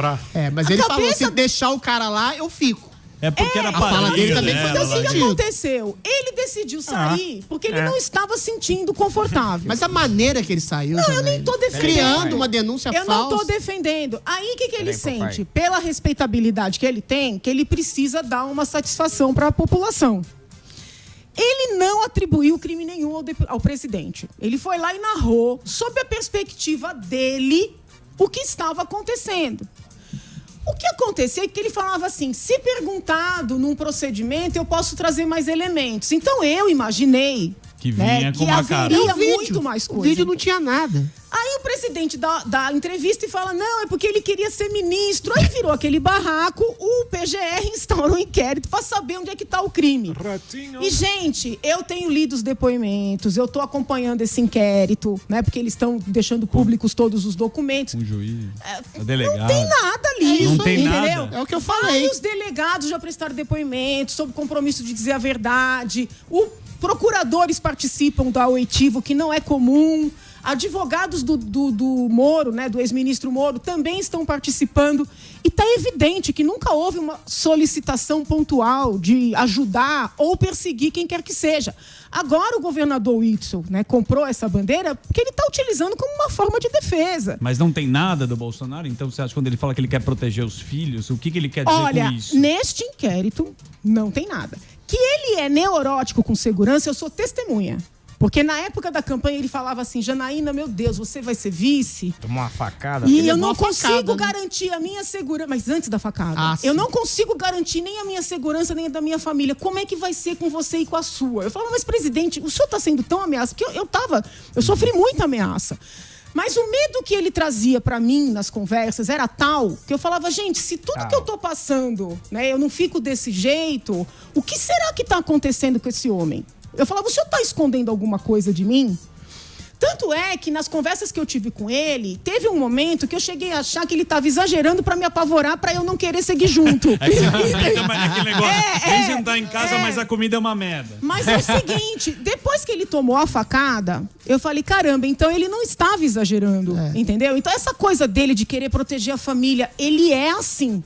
Mas ele falou, se deixar o cara lá, eu fico. É porque era parede, também foi Então, o que aconteceu? Ele decidiu sair porque ele não estava sentindo confortável. Mas a maneira que ele saiu... Não, eu nem tô defendendo. Criando uma denúncia falsa. Eu não tô defendendo. Aí, o que ele sente? Pela respeitabilidade que ele tem, que ele precisa dar uma satisfação para a população. Ele não atribuiu crime nenhum ao presidente. Ele foi lá e narrou, sob a perspectiva dele, o que estava acontecendo. O que aconteceu é que ele falava assim, se perguntado num procedimento, eu posso trazer mais elementos. Então eu imaginei que vinha com uma cara. Haveria muito mais coisa. O vídeo não tinha nada. Aí o presidente dá entrevista e fala, não, é porque ele queria ser ministro. Aí virou aquele barraco, o PGR instaurou um inquérito para saber onde é que tá o crime. Ratinho. E, gente, eu tenho lido os depoimentos, eu tô acompanhando esse inquérito, né? Porque eles estão deixando públicos todos os documentos. Um juiz, o delegado. Não tem nada ali. Não tem entendeu? nada. É o que eu falei. Aí os delegados já prestaram depoimentos sob compromisso de dizer a verdade. Procuradores participam da oitiva, que não é comum. Advogados do Moro, né, do ex-ministro Moro, também estão participando. E está evidente que nunca houve uma solicitação pontual de ajudar ou perseguir quem quer que seja. Agora o governador Whitson, né, comprou essa bandeira porque ele está utilizando como uma forma de defesa. Mas não tem nada do Bolsonaro? Então você acha que quando ele fala que ele quer proteger os filhos, o que ele quer dizer com isso? Olha, neste inquérito não tem nada. Que ele é neurótico com segurança, eu sou testemunha. Porque na época da campanha ele falava assim, Janaína, meu Deus, você vai ser vice? Tomou uma facada. E eu não consigo garantir a minha segurança. Mas antes da facada, eu não consigo garantir nem a minha segurança, nem a da minha família. Como é que vai ser com você e com a sua? Eu falava, mas presidente, o senhor está sendo tão ameaçado? Porque eu sofri muita ameaça. Mas o medo que ele trazia pra mim nas conversas era tal que eu falava, gente, se tudo que eu tô passando, né, eu não fico desse jeito, o que será que tá acontecendo com esse homem? Eu falava, o senhor tá escondendo alguma coisa de mim? Tanto é que nas conversas que eu tive com ele, teve um momento que eu cheguei a achar que ele estava exagerando para me apavorar, para eu não querer seguir junto. Aquele negócio, vem jantar em casa, mas a comida é uma merda. Mas é o seguinte, depois que ele tomou a facada, eu falei, caramba, então ele não estava exagerando, entendeu? Então essa coisa dele de querer proteger a família, ele é assim.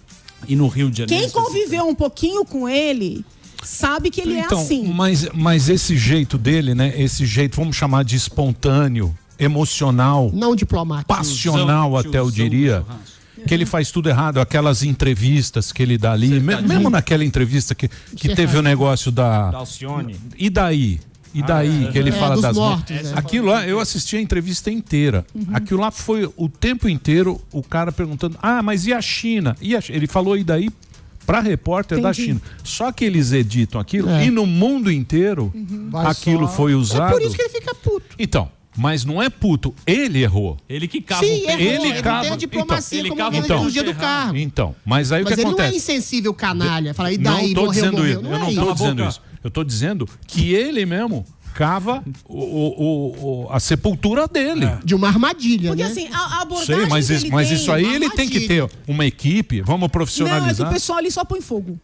E no Rio de Janeiro? Quem conviveu um pouquinho com ele... sabe que ele é assim. Mas esse jeito dele, né? Esse jeito, vamos chamar de espontâneo, emocional, não diplomático, passional até eu diria, que ele faz tudo errado. Aquelas entrevistas que ele dá ali, mesmo naquela entrevista que teve o negócio da Alcione. E daí? E daí que ele fala das mortos. Aquilo lá, eu assisti a entrevista inteira. Aquilo lá foi o tempo inteiro o cara perguntando, mas e a China? Ele falou e daí para repórter da China. Só que eles editam aquilo e no mundo inteiro aquilo foi usado. É por isso que ele fica puto. Então, mas não é puto, ele errou. Ele que cava Sim, o pé. ele cava a diplomacia como dia do carro. Então, mas aí o que acontece? Mas ele não é insensível canalha. Fala, e daí, não tô morreu. Eu não tô dizendo isso. Eu tô dizendo que ele mesmo cava a sepultura dele. De uma armadilha, porque, né? assim, a abordagem mas isso aí ele tem que ter uma equipe, vamos profissionalizar. Não, é que o pessoal ali só põe fogo.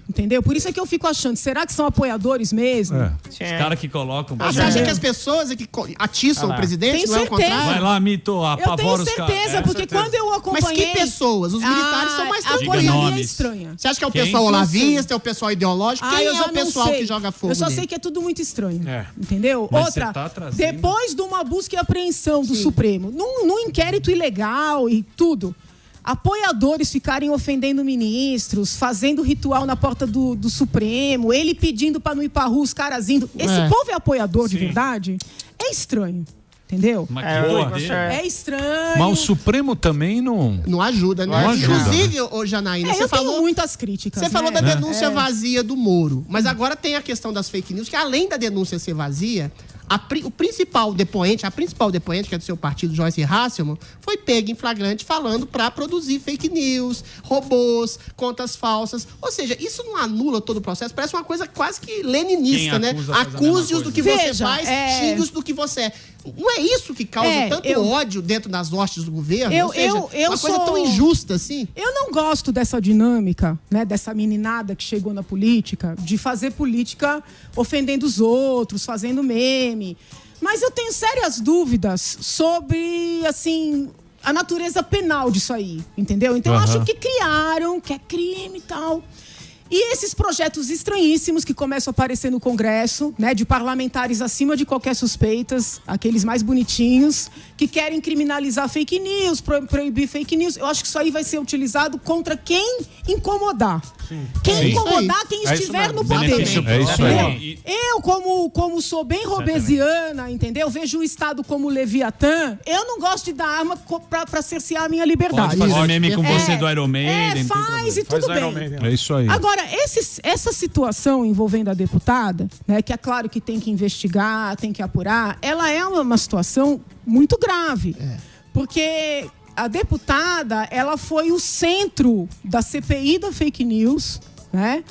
Entendeu? Por isso é que eu fico achando, será que são apoiadores mesmo? Os caras que colocam... Você acha que as pessoas é que atiçam o presidente? Tem não é o certeza. contrário? Vai lá, Mito, apavora os caras. Eu tenho certeza, porque quando eu acompanhei... Mas que pessoas? Os militares são mais tranquilos. A coisa ali é estranha. Você acha que é o pessoal olavista, é o pessoal ideológico? Quem é o pessoal que joga fogo? Eu só sei que é tudo muito estranho. Entendeu? Mas outra, depois de uma busca e apreensão do Supremo, num inquérito ilegal e tudo... apoiadores ficarem ofendendo ministros, fazendo ritual na porta do Supremo, ele pedindo para não ir pra rua, os caras indo. Esse povo é apoiador de verdade? É estranho. Entendeu? É estranho. Mas o Supremo também não ajuda, né? Não ajuda, inclusive, ô Janaína, você falou tenho muitas críticas. Você falou da denúncia vazia do Moro. Mas agora tem a questão das fake news, que além da denúncia ser vazia, a principal depoente, que é do seu partido, Joyce Hasselman, foi pega em flagrante falando para produzir fake news, robôs, contas falsas. Ou seja, isso não anula todo o processo, parece uma coisa quase que leninista, né? Acuse-os do que você faz, xingue-os do que você é. Não é isso que causa tanto ódio dentro das hostes do governo? Uma coisa tão injusta assim? Eu não gosto dessa dinâmica, né? Dessa meninada que chegou na política, de fazer política ofendendo os outros, fazendo meme. Mas eu tenho sérias dúvidas sobre, assim, a natureza penal disso aí, entendeu? Então eu acho que criaram, que é crime e tal... E esses projetos estranhíssimos que começam a aparecer no Congresso, né, de parlamentares acima de qualquer suspeitas, aqueles mais bonitinhos, que querem criminalizar fake news, proibir fake news. Eu acho que isso aí vai ser utilizado contra quem incomodar. Quem incomodar, quem estiver no poder. É isso aí. Eu, como sou bem robesiana, entendeu? Vejo o Estado como Leviatã, eu não gosto de dar arma pra cercear a minha liberdade. Pode fazer meme com você do Iron Maiden. Faz e tudo bem. É isso aí. Agora, essa situação envolvendo a deputada, né, que é claro que tem que investigar, tem que apurar, ela é uma situação muito grave. Porque a deputada, ela foi o centro da CPI da fake news, né?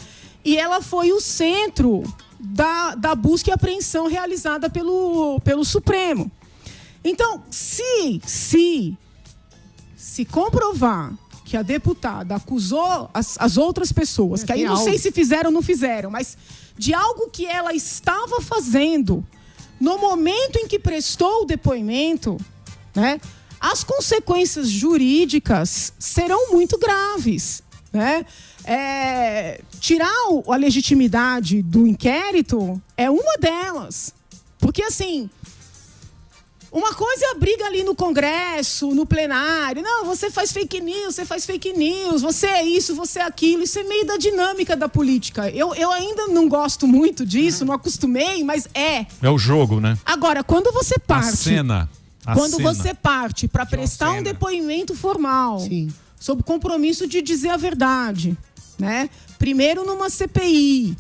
E ela foi o centro da busca e apreensão realizada pelo Supremo. Então, se comprovar que a deputada acusou as outras pessoas, que aí não sei se fizeram ou não fizeram, mas de algo que ela estava fazendo no momento em que prestou o depoimento, né? As consequências jurídicas serão muito graves, né? Tirar a legitimidade do inquérito é uma delas. Porque, assim, uma coisa é a briga ali no Congresso, no plenário. Não, você faz fake news, você é isso, você é aquilo. Isso é meio da dinâmica da política. Eu ainda não gosto muito disso, não acostumei, mas é. É o jogo, né? Agora, quando você parte... você parte para prestar um depoimento formal, sob compromisso de dizer a verdade, né? Primeiro numa CPI,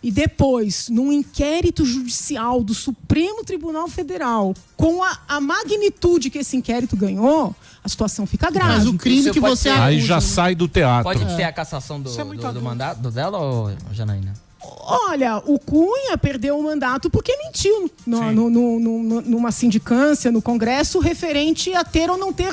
e depois, num inquérito judicial do Supremo Tribunal Federal, com a magnitude que esse inquérito ganhou, a situação fica grave. Mas o crime que você acusa... Aí já sai do teatro. Pode ser a cassação do mandato dela, ou Janaína? Olha, o Cunha perdeu o mandato porque mentiu numa sindicância no Congresso referente a ter ou não ter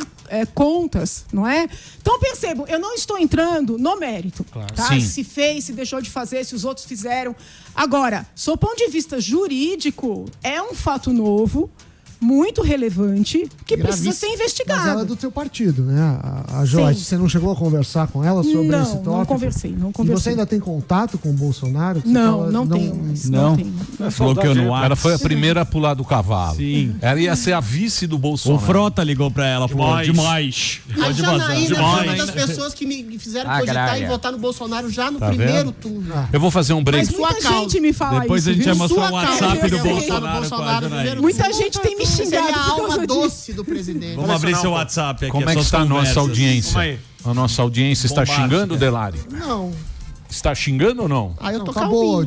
contas, não é? Então percebam, eu não estou entrando no mérito, claro. Tá? Se fez, se deixou de fazer, se os outros fizeram. Agora, sob o ponto de vista jurídico, é um fato novo, muito relevante, que precisa ser investigado. Mas ela é do teu partido, né? A Joyce, você não chegou a conversar com ela sobre esse tópico? Não conversei. E você ainda tem contato com o Bolsonaro? Não tenho. Não bloqueou no ar. Ela foi a primeira a pular do cavalo. Sim. Ela ia ser a vice do Bolsonaro. O Frota ligou pra ela, falou, demais. A Janaína foi uma das pessoas que me fizeram cogitar e votar no Bolsonaro já no primeiro turno. Eu vou fazer um break. Mas muita gente me fala depois isso. Depois a gente vai mostrar o WhatsApp do Bolsonaro. Muita gente tem me xingado. A alma doce do presidente. Vamos abrir seu WhatsApp aqui. Como é que está a nossa audiência? A nossa audiência está xingando, Delari? Não. Está xingando ou não? Eu tô acabou,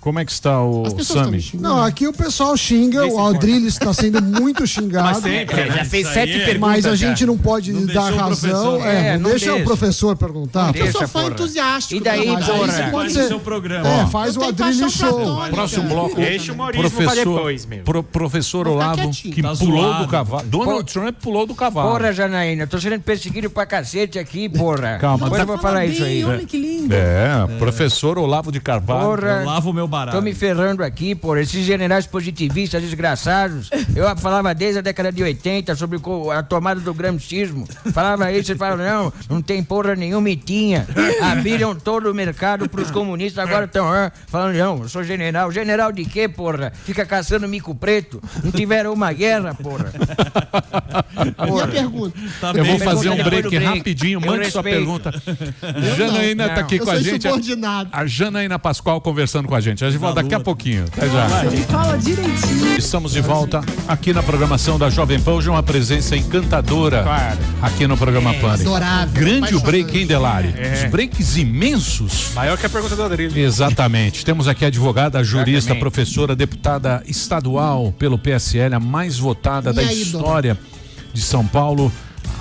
Como é que está o Sami? Não, aqui o pessoal xinga, o Adrilles está sendo muito xingado. Mas sempre, já fez 7 perguntas. Mas a gente não pode dar razão. Não deixa o professor perguntar. Eu sou fã entusiástico. E daí, porra? Pode ser. Seu programa. Faz o Adrilles Show. Próximo bloco. Deixa o humorismo pra depois, meu. Professor Olavo, que pulou do cavalo. Donald Trump pulou do cavalo. Porra, Janaína, eu tô sendo perseguido pra cacete aqui, porra. Calma, depois eu vou falar isso aí. Olha que lindo. Professor Olavo de Carvalho. Porra, eu lavo o meu barato. Tô me ferrando aqui, porra. Esses generais positivistas desgraçados. Eu falava desde a década de 80 sobre a tomada do gramscismo. Falava isso e falava, não tem porra nenhuma e tinha. Abriram todo o mercado pros comunistas, agora estão falando, não, eu sou general. General de quê, porra? Fica caçando mico preto. Não tiveram uma guerra, porra. Minha pergunta. Eu vou fazer um break rapidinho. Mande sua pergunta. Janaína tá aqui com a gente. A Janaína Pascoal conversando com a gente. A gente volta daqui a pouquinho. Até já. Ele fala direitinho. Estamos de volta aqui na programação da Jovem Pan. Hoje uma presença encantadora aqui no programa Pan. Adorável. Grande o break, hein, Delari? Os breaks imensos. Maior que a pergunta do Adrilho. Exatamente. Temos aqui a advogada, jurista, professora, deputada estadual pelo PSL, a mais votada da história de São Paulo.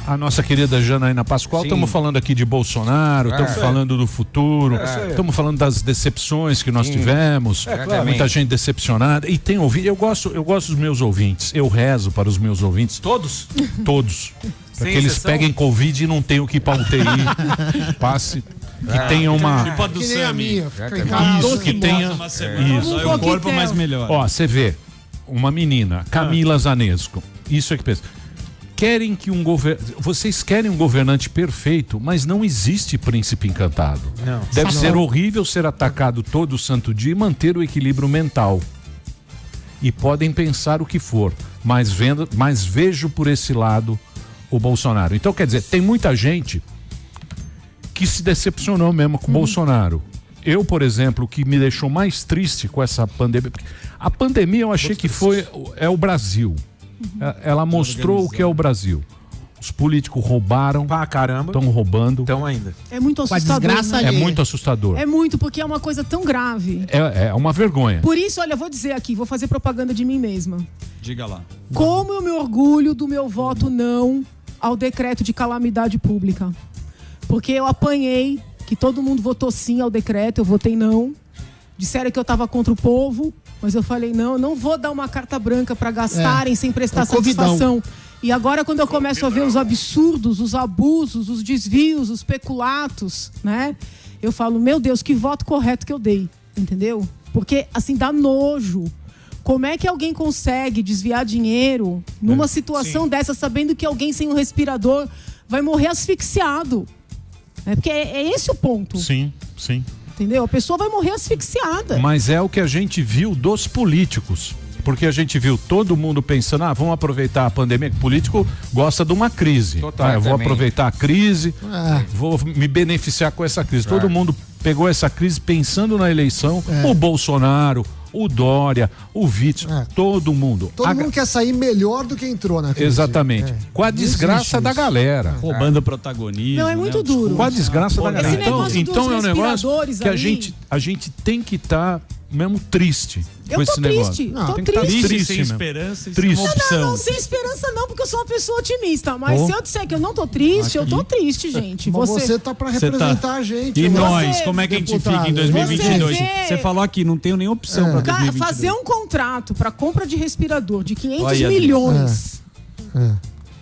A nossa querida Janaína Pascoal. Estamos falando aqui de Bolsonaro, estamos falando do futuro, estamos falando das decepções que nós tivemos, muita gente decepcionada. E tem ouvido, eu gosto dos meus ouvintes, eu rezo para os meus ouvintes. Todos? Todos. Para que eles peguem Covid e não tenham que ir para UTI. Passe. Que tenha uma. Tipo a do Sami. Isso, que tenha. Isso. O corpo mais melhor. Ó, você vê, uma menina, Camila Zanesco. Isso é que pensa. Vocês querem um governante perfeito, mas não existe príncipe encantado. Não. Deve ser horrível ser atacado todo santo dia e manter o equilíbrio mental. E podem pensar o que for, mas vejo por esse lado o Bolsonaro. Então, quer dizer, tem muita gente que se decepcionou mesmo com o Bolsonaro. Eu, por exemplo, o que me deixou mais triste com essa pandemia... A pandemia eu achei que é o Brasil. Ela mostrou o que é o Brasil. Os políticos roubaram. Pra caramba. Estão roubando. Estão ainda. É muito assustador. Né? É muito assustador. É muito, porque é uma coisa tão grave. É uma vergonha. Por isso, olha, eu vou dizer aqui, vou fazer propaganda de mim mesma. Diga lá. Como eu me orgulho do meu voto não ao decreto de calamidade pública. Porque eu apanhei, que todo mundo votou sim ao decreto, eu votei não. Disseram que eu estava contra o povo. Mas eu falei, não vou dar uma carta branca para gastarem sem prestar satisfação. E agora, quando eu começo a ver os absurdos, os abusos, os desvios, os peculatos, né? Eu falo, meu Deus, que voto correto que eu dei, entendeu? Porque, assim, dá nojo. Como é que alguém consegue desviar dinheiro numa situação dessa, sabendo que alguém sem um respirador vai morrer asfixiado? Porque é esse o ponto. Sim. Entendeu? A pessoa vai morrer asfixiada. Mas é o que a gente viu dos políticos. Porque a gente viu todo mundo pensando, vamos aproveitar a pandemia, que o político gosta de uma crise. Eu vou aproveitar a crise, vou me beneficiar com essa crise. Todo mundo pegou essa crise pensando na eleição. O Bolsonaro, o Dória, o Witzel, todo mundo. Todo mundo quer sair melhor do que entrou na crise. Exatamente. Com a desgraça da galera. Roubando protagonismo. Não, é muito duro. Com a desgraça da galera. Então é um negócio que ali... a gente tem que estar mesmo triste. Eu tô triste, tô triste. Sem esperança, triste. Não, sem esperança não, porque eu sou uma pessoa otimista. Mas se eu disser que eu não tô triste, eu tô triste, gente. Mas você tá pra representar a gente. E nós, como é que a gente fica em 2022? Você falou aqui, não tenho nenhuma opção pra 2022. Fazer um contrato pra compra de respirador de 500 milhões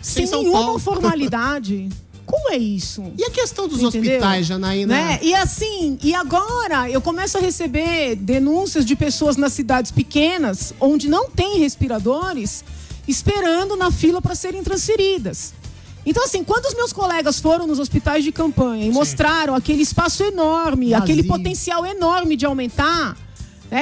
sem nenhuma formalidade... Como é isso? E a questão dos hospitais, Janaína? Né? E assim, e agora eu começo a receber denúncias de pessoas nas cidades pequenas, onde não tem respiradores, esperando na fila para serem transferidas. Então, assim, quando os meus colegas foram nos hospitais de campanha e mostraram aquele espaço enorme, aquele potencial enorme de aumentar...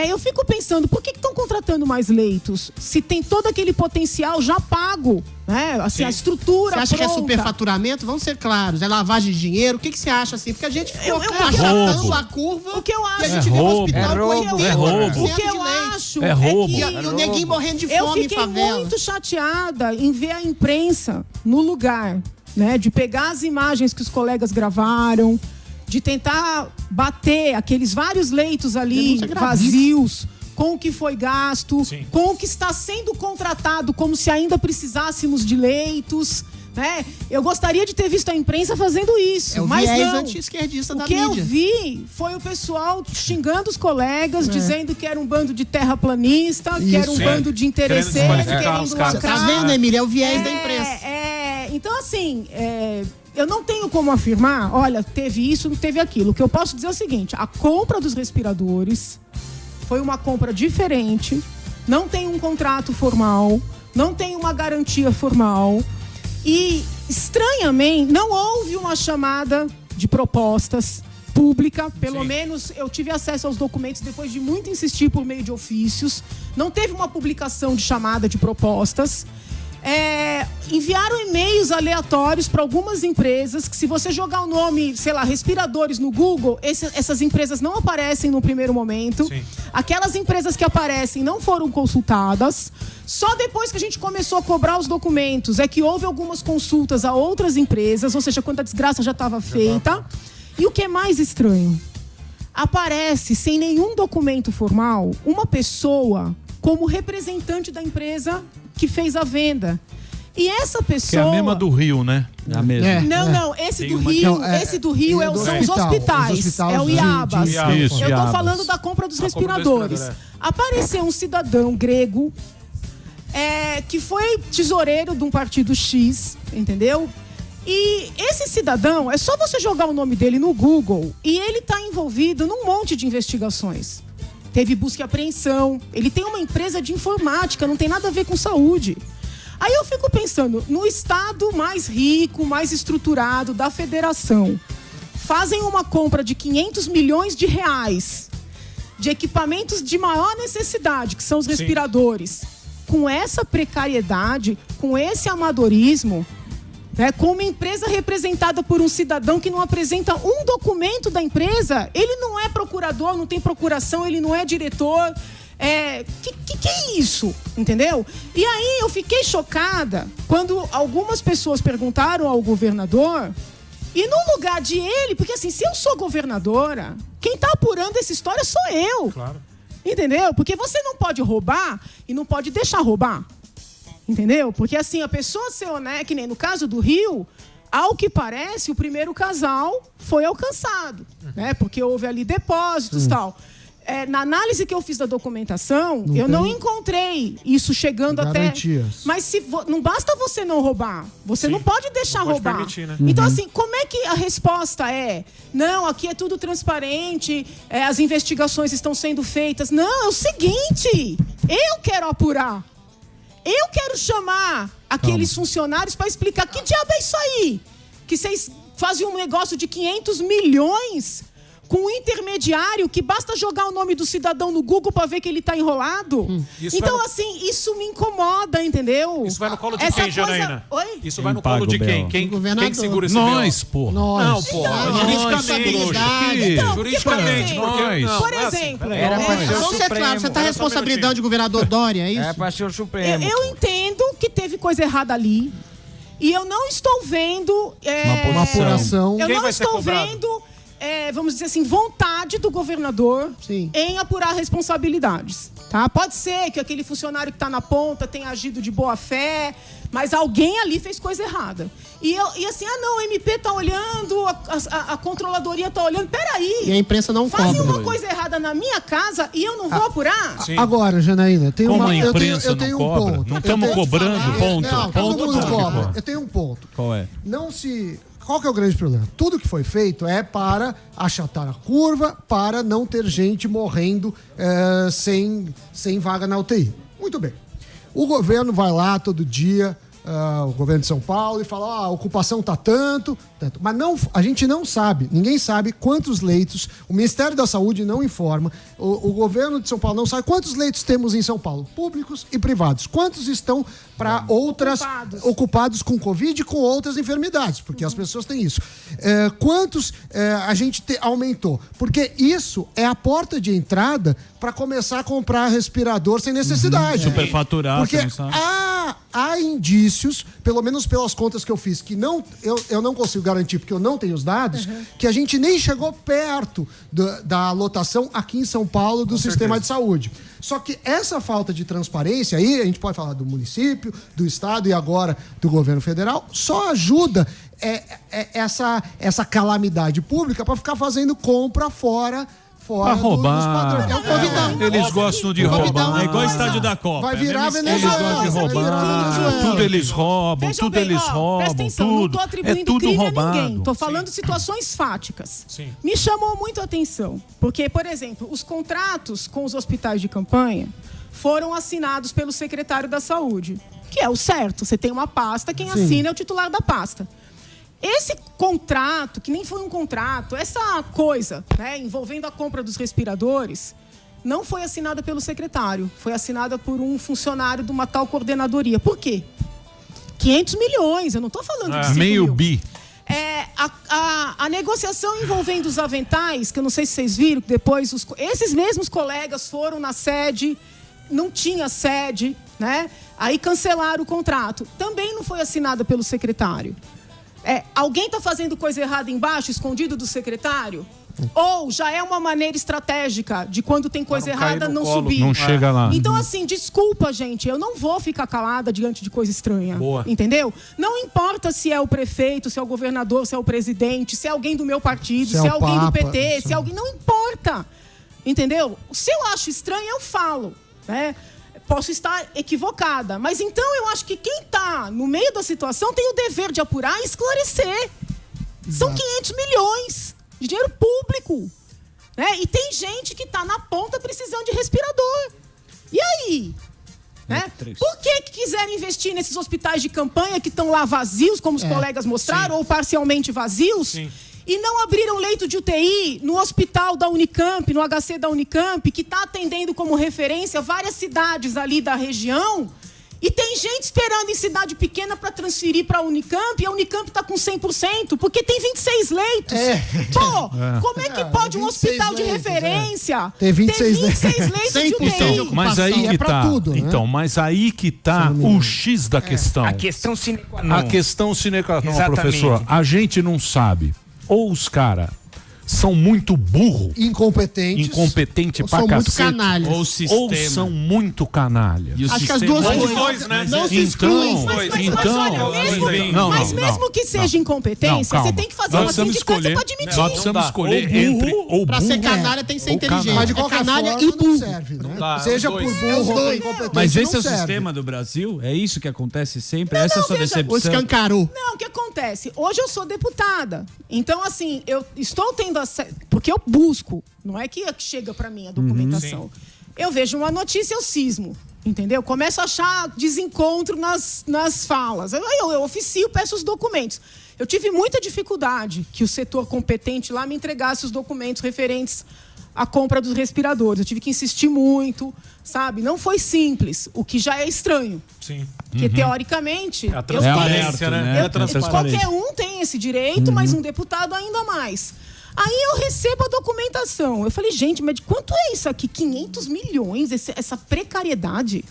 eu fico pensando, por que estão contratando mais leitos? Se tem todo aquele potencial já pago, né? Assim, a estrutura Você acha pronta. que é superfaturamento? Vamos ser claros. É lavagem de dinheiro? O que você acha assim? Porque a gente ficou achatando a curva. O que eu acho? E a gente vê o hospital é roubo. O que eu acho é roubo. E o neguinho morrendo de fome em favela. Eu fiquei muito chateada em ver a imprensa no lugar, né? De pegar as imagens que os colegas gravaram, de tentar bater aqueles vários leitos ali vazios com o que foi gasto, com o que está sendo contratado, como se ainda precisássemos de leitos, né? Eu gostaria de ter visto a imprensa fazendo isso, mas não. Anti-esquerdista da mídia. O que eu vi foi o pessoal xingando os colegas, dizendo que era um bando de terraplanista, que era um bando de interesseiros, querendo lacrar. Tá vendo, Emília? É o viés da imprensa. Então, assim... eu não tenho como afirmar, olha, teve isso, não teve aquilo. O que eu posso dizer é o seguinte, a compra dos respiradores foi uma compra diferente, não tem um contrato formal, não tem uma garantia formal e, estranhamente, não houve uma chamada de propostas pública, pelo menos eu tive acesso aos documentos depois de muito insistir por meio de ofícios, não teve uma publicação de chamada de propostas. Enviaram e-mails aleatórios para algumas empresas que, se você jogar o nome, sei lá, respiradores no Google, essas empresas não aparecem no primeiro momento. Aquelas empresas que aparecem não foram consultadas. Só depois que a gente começou a cobrar os documentos é que houve algumas consultas a outras empresas, ou seja, quando a desgraça já estava feita. E o que é mais estranho? Aparece, sem nenhum documento formal, uma pessoa como representante da empresa que fez a venda. E essa pessoa... Que é a mesma do Rio, né? É a mesma. Não, esse do Rio, são os hospitais. É o IABAS. Eu tô falando da compra dos respiradores. Apareceu um cidadão grego que foi tesoureiro de um partido X, entendeu? E esse cidadão, é só você jogar o nome dele no Google e ele está envolvido num monte de investigações. Teve busca e apreensão, ele tem uma empresa de informática, não tem nada a ver com saúde. Aí eu fico pensando, no estado mais rico, mais estruturado da federação, fazem uma compra de 500 milhões de reais de equipamentos de maior necessidade, que são os respiradores, com essa precariedade, com esse amadorismo, né, com uma empresa representada por um cidadão que não apresenta um documento da empresa, ele não é procurador, não tem procuração, ele não é diretor. Que é isso? Entendeu? E aí eu fiquei chocada quando algumas pessoas perguntaram ao governador, e no lugar de ele, porque assim, se eu sou governadora, quem está apurando essa história sou eu. Claro. Entendeu? Porque você não pode roubar e não pode deixar roubar. Entendeu? Porque assim, a pessoa ser honesta, que nem no caso do Rio, ao que parece, o primeiro casal foi alcançado, né? Porque houve ali depósitos e tal. Na análise que eu fiz da documentação, eu não encontrei isso chegando garantias. Até... Mas não basta você não roubar, você não pode deixar roubar. Permitir, né? Então, assim, como é que a resposta é? Não, aqui é tudo transparente, as investigações estão sendo feitas. Não, é o seguinte, eu quero apurar. Eu quero chamar aqueles funcionários para explicar que diabo é isso aí. Que vocês fazem um negócio de 500 milhões com um intermediário que basta jogar o nome do cidadão no Google para ver que ele está enrolado. Então, assim, isso me incomoda, entendeu? Isso vai no colo de quem, Janaína? Oi? Isso vai no colo de quem? Quem segura esse Nós, pô. Não, pô. Juridicamente. Por exemplo, vamos ser claros, você está responsabilidade do governador Dória, é isso? É para ser o Supremo. Eu entendo que teve coisa errada ali. E eu não estou vendo... Uma apuração. Eu Quem não vai ser estou cobrado? vendo... vamos dizer assim, vontade do governador em apurar responsabilidades. Tá? Pode ser que aquele funcionário que está na ponta tenha agido de boa fé, mas alguém ali fez coisa errada. E assim, não, o MP está olhando, a controladoria está olhando. Peraí. E a imprensa não cobra. Fazem uma coisa errada na minha casa e eu não vou apurar? Sim. Agora, Janaína, tem Como uma... a imprensa eu tenho não um cobra? ponto. Não estamos cobrando, ponto. Não, Ponto, todo mundo ponto. cobra. Eu tenho um ponto. Qual é? Qual que é o grande problema? Tudo que foi feito é para achatar a curva, para não ter gente morrendo sem vaga na UTI. Muito bem. O governo vai lá todo dia, o governo de São Paulo, e fala, a ocupação está tanto. Mas a gente não sabe, ninguém sabe quantos leitos, o Ministério da Saúde não informa, o governo de São Paulo não sabe quantos leitos temos em São Paulo, públicos e privados. Quantos estão para outras, ocupados com Covid e com outras enfermidades, porque as pessoas têm isso. Quantos a gente aumentou? Porque isso é a porta de entrada para começar a comprar respirador sem necessidade. Superfaturar, porque você não sabe. há indícios, pelo menos pelas contas que eu fiz, que eu não consigo garantir, porque eu não tenho os dados, que a gente nem chegou perto da lotação aqui em São Paulo do sistema de saúde. Só que essa falta de transparência aí, a gente pode falar do município, do estado e agora do governo federal, só ajuda essa calamidade pública para ficar fazendo compra fora Pra roubar. Dos padrões. Eles gostam de roubar. É igual o estádio da Copa. Vai virar Eles gostam de roubar. Tudo eles roubam, Vejam bem, eles roubam, presta atenção, tudo. não tô atribuindo É tudo crime roubado. a ninguém. Tô falando situações fáticas. Sim. Me chamou muito a atenção. Porque, por exemplo, os contratos com os hospitais de campanha foram assinados pelo secretário da Saúde, que é o certo. Você tem uma pasta, quem assina é o titular da pasta. Esse contrato, que nem foi um contrato, essa coisa, né, envolvendo a compra dos respiradores, não foi assinada pelo secretário, foi assinada por um funcionário de uma tal coordenadoria. Por quê? 500 milhões, eu não estou falando de 5 Meio mil. bi. A negociação envolvendo os aventais, que eu não sei se vocês viram, que depois esses mesmos colegas foram na sede, não tinha sede, né? Aí cancelaram o contrato. Também não foi assinada pelo secretário. Alguém está fazendo coisa errada embaixo, escondido do secretário? Ou já é uma maneira estratégica de quando tem coisa errada não subir? Não chega lá. Então, assim, desculpa, gente, eu não vou ficar calada diante de coisa estranha. Boa. Entendeu? Não importa se é o prefeito, se é o governador, se é o presidente, se é alguém do meu partido, se é alguém do PT, se é alguém... Não importa. Entendeu? Se eu acho estranho, eu falo, né? Posso estar equivocada, mas então eu acho que quem está no meio da situação tem o dever de apurar e esclarecer. São 500 milhões de dinheiro público, né? E tem gente que está na ponta precisando de respirador. E aí? Né? Por que quiserem investir nesses hospitais de campanha que estão lá vazios, como os colegas mostraram, ou parcialmente vazios? Sim. E não abriram leito de UTI no hospital da Unicamp, no HC da Unicamp, que está atendendo como referência várias cidades ali da região. E tem gente esperando em cidade pequena para transferir para a Unicamp, e a Unicamp está com 100%, porque tem 26 leitos. Pô, como é que pode um hospital de referência ter 26 leitos de UTI? Então, mas aí que tá. Tudo, né? Então, mas aí que tá o X da questão. A questão sine qua non. A questão sine qua non, Exatamente. professor. A gente não sabe. Ou os caras são muito burro, incompetente pra são muito cacete, canalhas. ou são muito canalha. Acho que as duas coisas, né? Não se excluem. Mas mesmo que seja incompetência, você tem que fazer uma sindicância para admitir. Nós precisamos escolher entre ou Pra burro. ser canalha tem que ser inteligente. Mas de qualquer canalha forma e não burro. serve, né? dá, Seja os por dois. burro ou dois. incompetente, Mas esse é não o serve. sistema do Brasil? É isso que acontece sempre? Essa é a sua veja, O decepção? escancarou. Não, o que acontece? Hoje eu sou deputada. Então, assim, eu estou tendo acesso... Porque eu busco. Não é que chega para mim a documentação. Eu vejo uma notícia, eu cismo. Entendeu? Começo a achar desencontro nas falas. Eu oficio, peço os documentos. Eu tive muita dificuldade que o setor competente lá me entregasse os documentos referentes à compra dos respiradores. Eu tive que insistir muito, sabe? Não foi simples, o que já é estranho. Sim. Porque, teoricamente... É a transparência, né? Qualquer um tem esse direito, mas um deputado ainda mais. Aí eu recebo a documentação. Eu falei, gente, mas de quanto é isso aqui? 500 milhões, essa precariedade.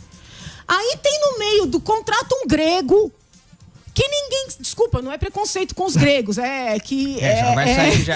Aí tem no meio do contrato um grego... Que ninguém... Desculpa, não é preconceito com os gregos. Já vai sair,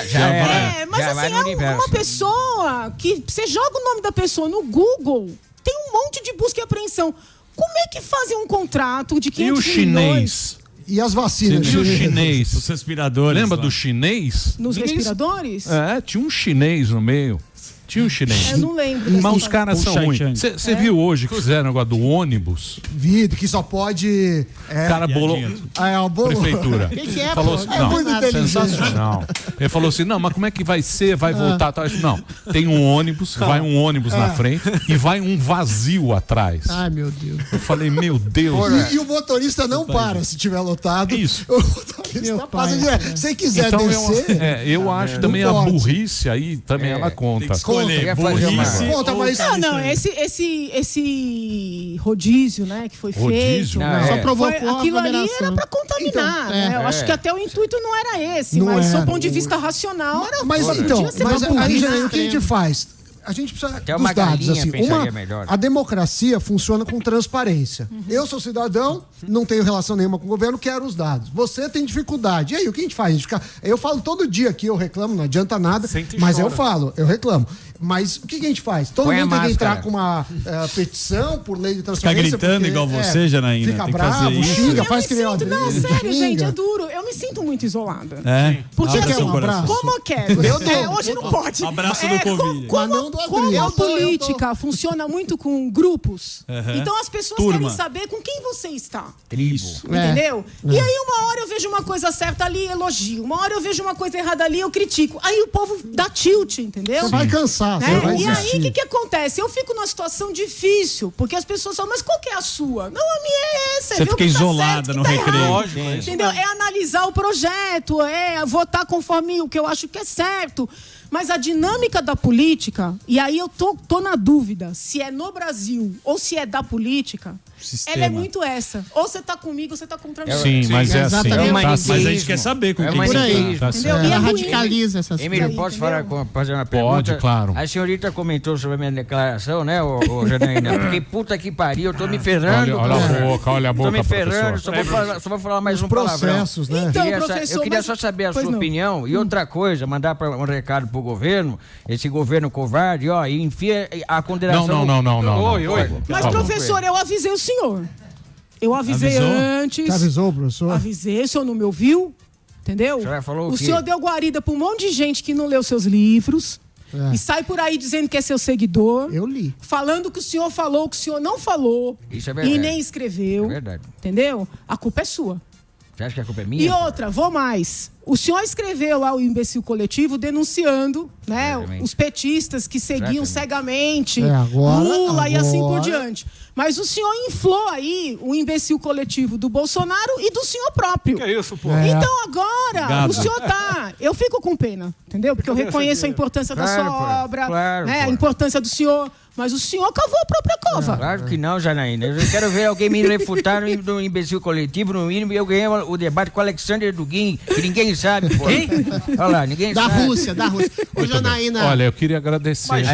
mas já assim, vai uma pessoa que... Você joga o nome da pessoa no Google, tem um monte de busca e apreensão. Como é que fazem um contrato de 500 milhões? E o chinês? E as vacinas? E o chinês? Os respiradores. Lembra do chinês? Nos respiradores? Tinha um chinês no meio. Tinha um chinês. Eu não lembro. Mas os caras são ruins. Você viu hoje que fizeram o negócio do ônibus? Vi, que só pode... cara bolou... Prefeitura. Que é, falou assim, não, sensacional. Ele falou assim, não, mas como é que vai ser? Vai voltar? Tal. Não, tem um ônibus, vai um ônibus na frente e vai um vazio atrás. Ai, meu Deus. Eu falei, meu Deus. E o motorista não para se tiver lotado. Isso. O motorista passa direto. Se quiser então, descer... eu acho também a burrice aí, também ela conta. Esse rodízio, né, que foi feito. Só provocou aquilo ali era para contaminar, né? Eu acho que até o intuito não era esse, mas do ponto de vista racional era. Mas então, aí o que a gente faz? A gente precisa até dos dados, assim. Melhor. A democracia funciona com transparência. Eu sou cidadão, não tenho relação nenhuma com o governo, quero os dados. Você tem dificuldade. E aí, o que a gente faz? Eu falo todo dia aqui, eu reclamo, não adianta nada, mas eu falo, eu reclamo. Mas o que a gente faz? Todo mundo tem que entrar com uma petição por lei de transparência. Fica gritando igual você, Janaína. Fica bravo, xinga, faz que nem uma... Não, sério, gente, é duro. Eu me sinto muito isolada. Porque quer um abraço? Como eu quero? Hoje não pode. Abraço do Covid. Como a política funciona muito com grupos, então as pessoas querem saber com quem você está. Isso. Entendeu? E aí uma hora eu vejo uma coisa certa ali, elogio. Uma hora eu vejo uma coisa errada ali, eu critico. Aí o povo dá tilt, entendeu? Você vai cansar. E aí, o que acontece? Eu fico numa situação difícil, porque as pessoas falam, mas qual que é a sua? Não, a minha é essa. Você fica isolada no recreio. Entendeu? É analisar o projeto, é votar conforme o que eu acho que é certo. Mas a dinâmica da política, e aí eu tô na dúvida se é no Brasil ou se é da política, ela é muito essa. Ou você tá comigo ou você tá contra mim. Sim, mas é assim. Mas a gente quer saber com quem você tá. Entendeu? E radicaliza essas coisas. Emílio, posso fazer uma pergunta? Pode, claro. A senhorita comentou sobre a minha declaração, né, Janaína? Porque puta que pariu, eu tô me ferrando. Olha a boca, tô me ferrando, só vou falar mais um processos, palavrão. Né? Então, eu queria só saber a sua opinião. E outra coisa, mandar um recado pro governo, esse governo covarde, e enfia a condenação... Não. Oi. Mas, professor, eu avisei o senhor. Eu avisei antes. Você avisou, professor? Avisei, o senhor não me ouviu, entendeu? O senhor deu guarida pra um monte de gente que não leu seus livros e sai por aí dizendo que é seu seguidor. Eu li. Falando que o senhor falou, que o senhor não falou. Isso é verdade. E nem escreveu. É verdade. Entendeu? A culpa é sua. Você acha que a culpa é minha? E outra, vou mais. O senhor escreveu lá o imbecil coletivo denunciando, né, os petistas que seguiam cegamente Lula e assim por diante. Mas o senhor inflou aí o imbecil coletivo do Bolsonaro e do senhor próprio. Que é isso, pô? Então agora, o senhor tá... Eu fico com pena, entendeu? Porque eu reconheço a importância da sua obra, a importância do senhor... Mas o senhor cavou a própria cova. Claro que não, Janaína. Eu quero ver alguém me refutar no imbecil coletivo, no mínimo, e eu ganhei o debate com o Alexander Dugin, que ninguém sabe, pô. Olha lá, ninguém sabe. Da Rússia. Ô, Janaína... Olha, eu queria agradecer. Mas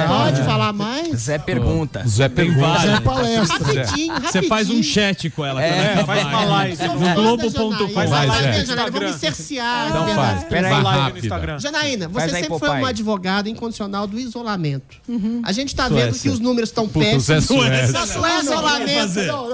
pode falar mais? Zé Pergunta. Zé Pergunta. Zé Palestra. Rapidinho. Você faz um chat com ela. Faz uma live. No Globo.com. Faz a live no Instagram. Vamos cercear. Então faz. Pera aí, live no Instagram. Janaína, você sempre foi uma advogada incondicional do isolamento. A gente tá vendo que os números estão péssimos.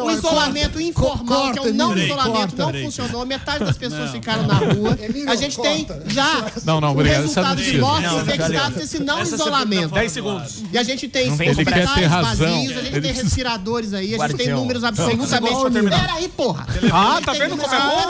O isolamento informal, que é o não isolamento, não funcionou. Metade das pessoas ficaram na rua. A gente tem já o resultado de mortes infectados desse não isolamento. 10 segundos. E a gente tem hospitais vazios, a gente tem respiradores aí, a gente tem números absolutamente... Peraí, porra! Tá vendo como é bom?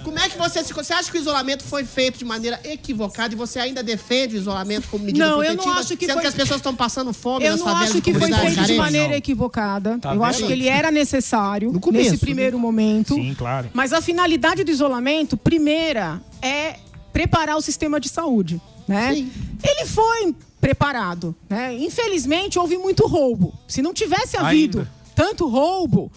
Como é que você acha que o isolamento foi feito de maneira equivocada e você ainda defende o isolamento como medida protetiva? Eu não acho que sendo que as pessoas estão passando fome nas favelas. Eu não acho que foi feito de maneira equivocada. Eu acho que ele era necessário nesse primeiro momento. Sim, claro. Mas a finalidade do isolamento, primeira, é preparar o sistema de saúde, né? Sim. Ele foi preparado, né? Infelizmente, houve muito roubo. Se não tivesse havido tanto roubo,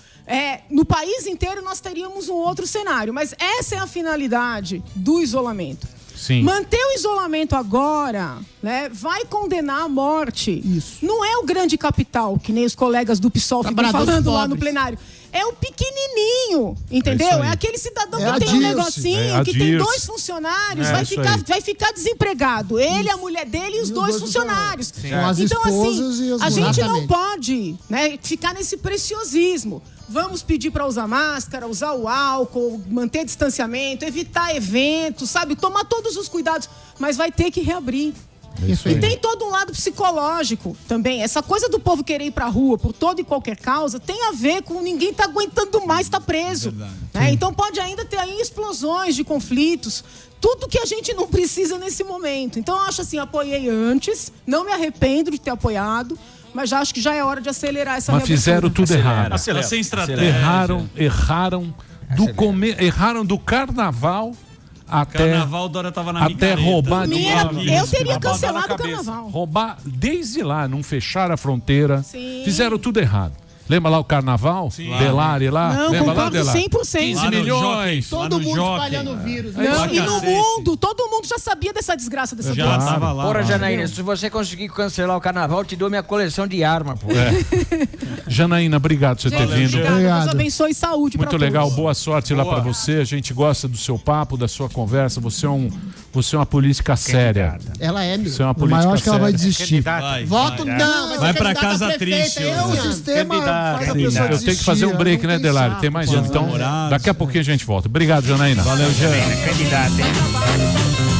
no país inteiro nós teríamos um outro cenário. Mas essa é a finalidade do isolamento. Sim. Manter o isolamento agora, né, vai condenar à morte. Isso. Não é o grande capital, que nem os colegas do PSOL ficam falando lá no plenário. É o pequenininho, entendeu? É aquele cidadão que tem um negocinho, que tem 2 funcionários, vai ficar desempregado. Ele, a mulher dele e os 2 funcionários. Então, assim, a gente não pode, né, ficar nesse preciosismo. Vamos pedir para usar máscara, usar o álcool, manter distanciamento, evitar eventos, sabe? Tomar todos os cuidados, mas vai ter que reabrir. E tem todo um lado psicológico também. Essa coisa do povo querer ir pra rua por toda e qualquer causa tem a ver com ninguém tá aguentando mais, tá preso. Né? Então pode ainda ter aí explosões de conflitos. Tudo que a gente não precisa nesse momento. Então eu acho assim, apoiei antes, não me arrependo de ter apoiado, mas já acho que já é hora de acelerar essa reabertura. Mas fizeram tudo errado. Sem estratégia. Erraram do carnaval até Carnaval, Dória tava na até roubar eu teria cancelado o carnaval. Roubar desde lá, não fechar a fronteira. Sim. Fizeram tudo errado. Lembra lá o carnaval? Delari lá? Não, lembra concordo lá, Delari? 100%. 15 milhões. Todo mundo espalhando o vírus. Não, e no mundo, todo mundo já sabia dessa desgraça dessa doença. Tava lá. Porra, Janaína, se você conseguir cancelar o carnaval, eu te dou minha coleção de arma, pô. Janaína, obrigado por você ter vindo. Obrigado. Deus abençoe e saúde pra Muito legal, todos. boa sorte lá pra você. A gente gosta do seu papo, da sua conversa. Você é uma política séria. Ela é, meu. Você é uma política Mas eu acho que ela vai séria. desistir. Voto não, Vai pra casa triste. O sistema faz a pessoa Eu tenho que fazer um break, né, Delari? Tem mais um. Então, daqui a pouquinho a gente volta. Obrigado, Janaína. Valeu, Janaína. Candidata, hein?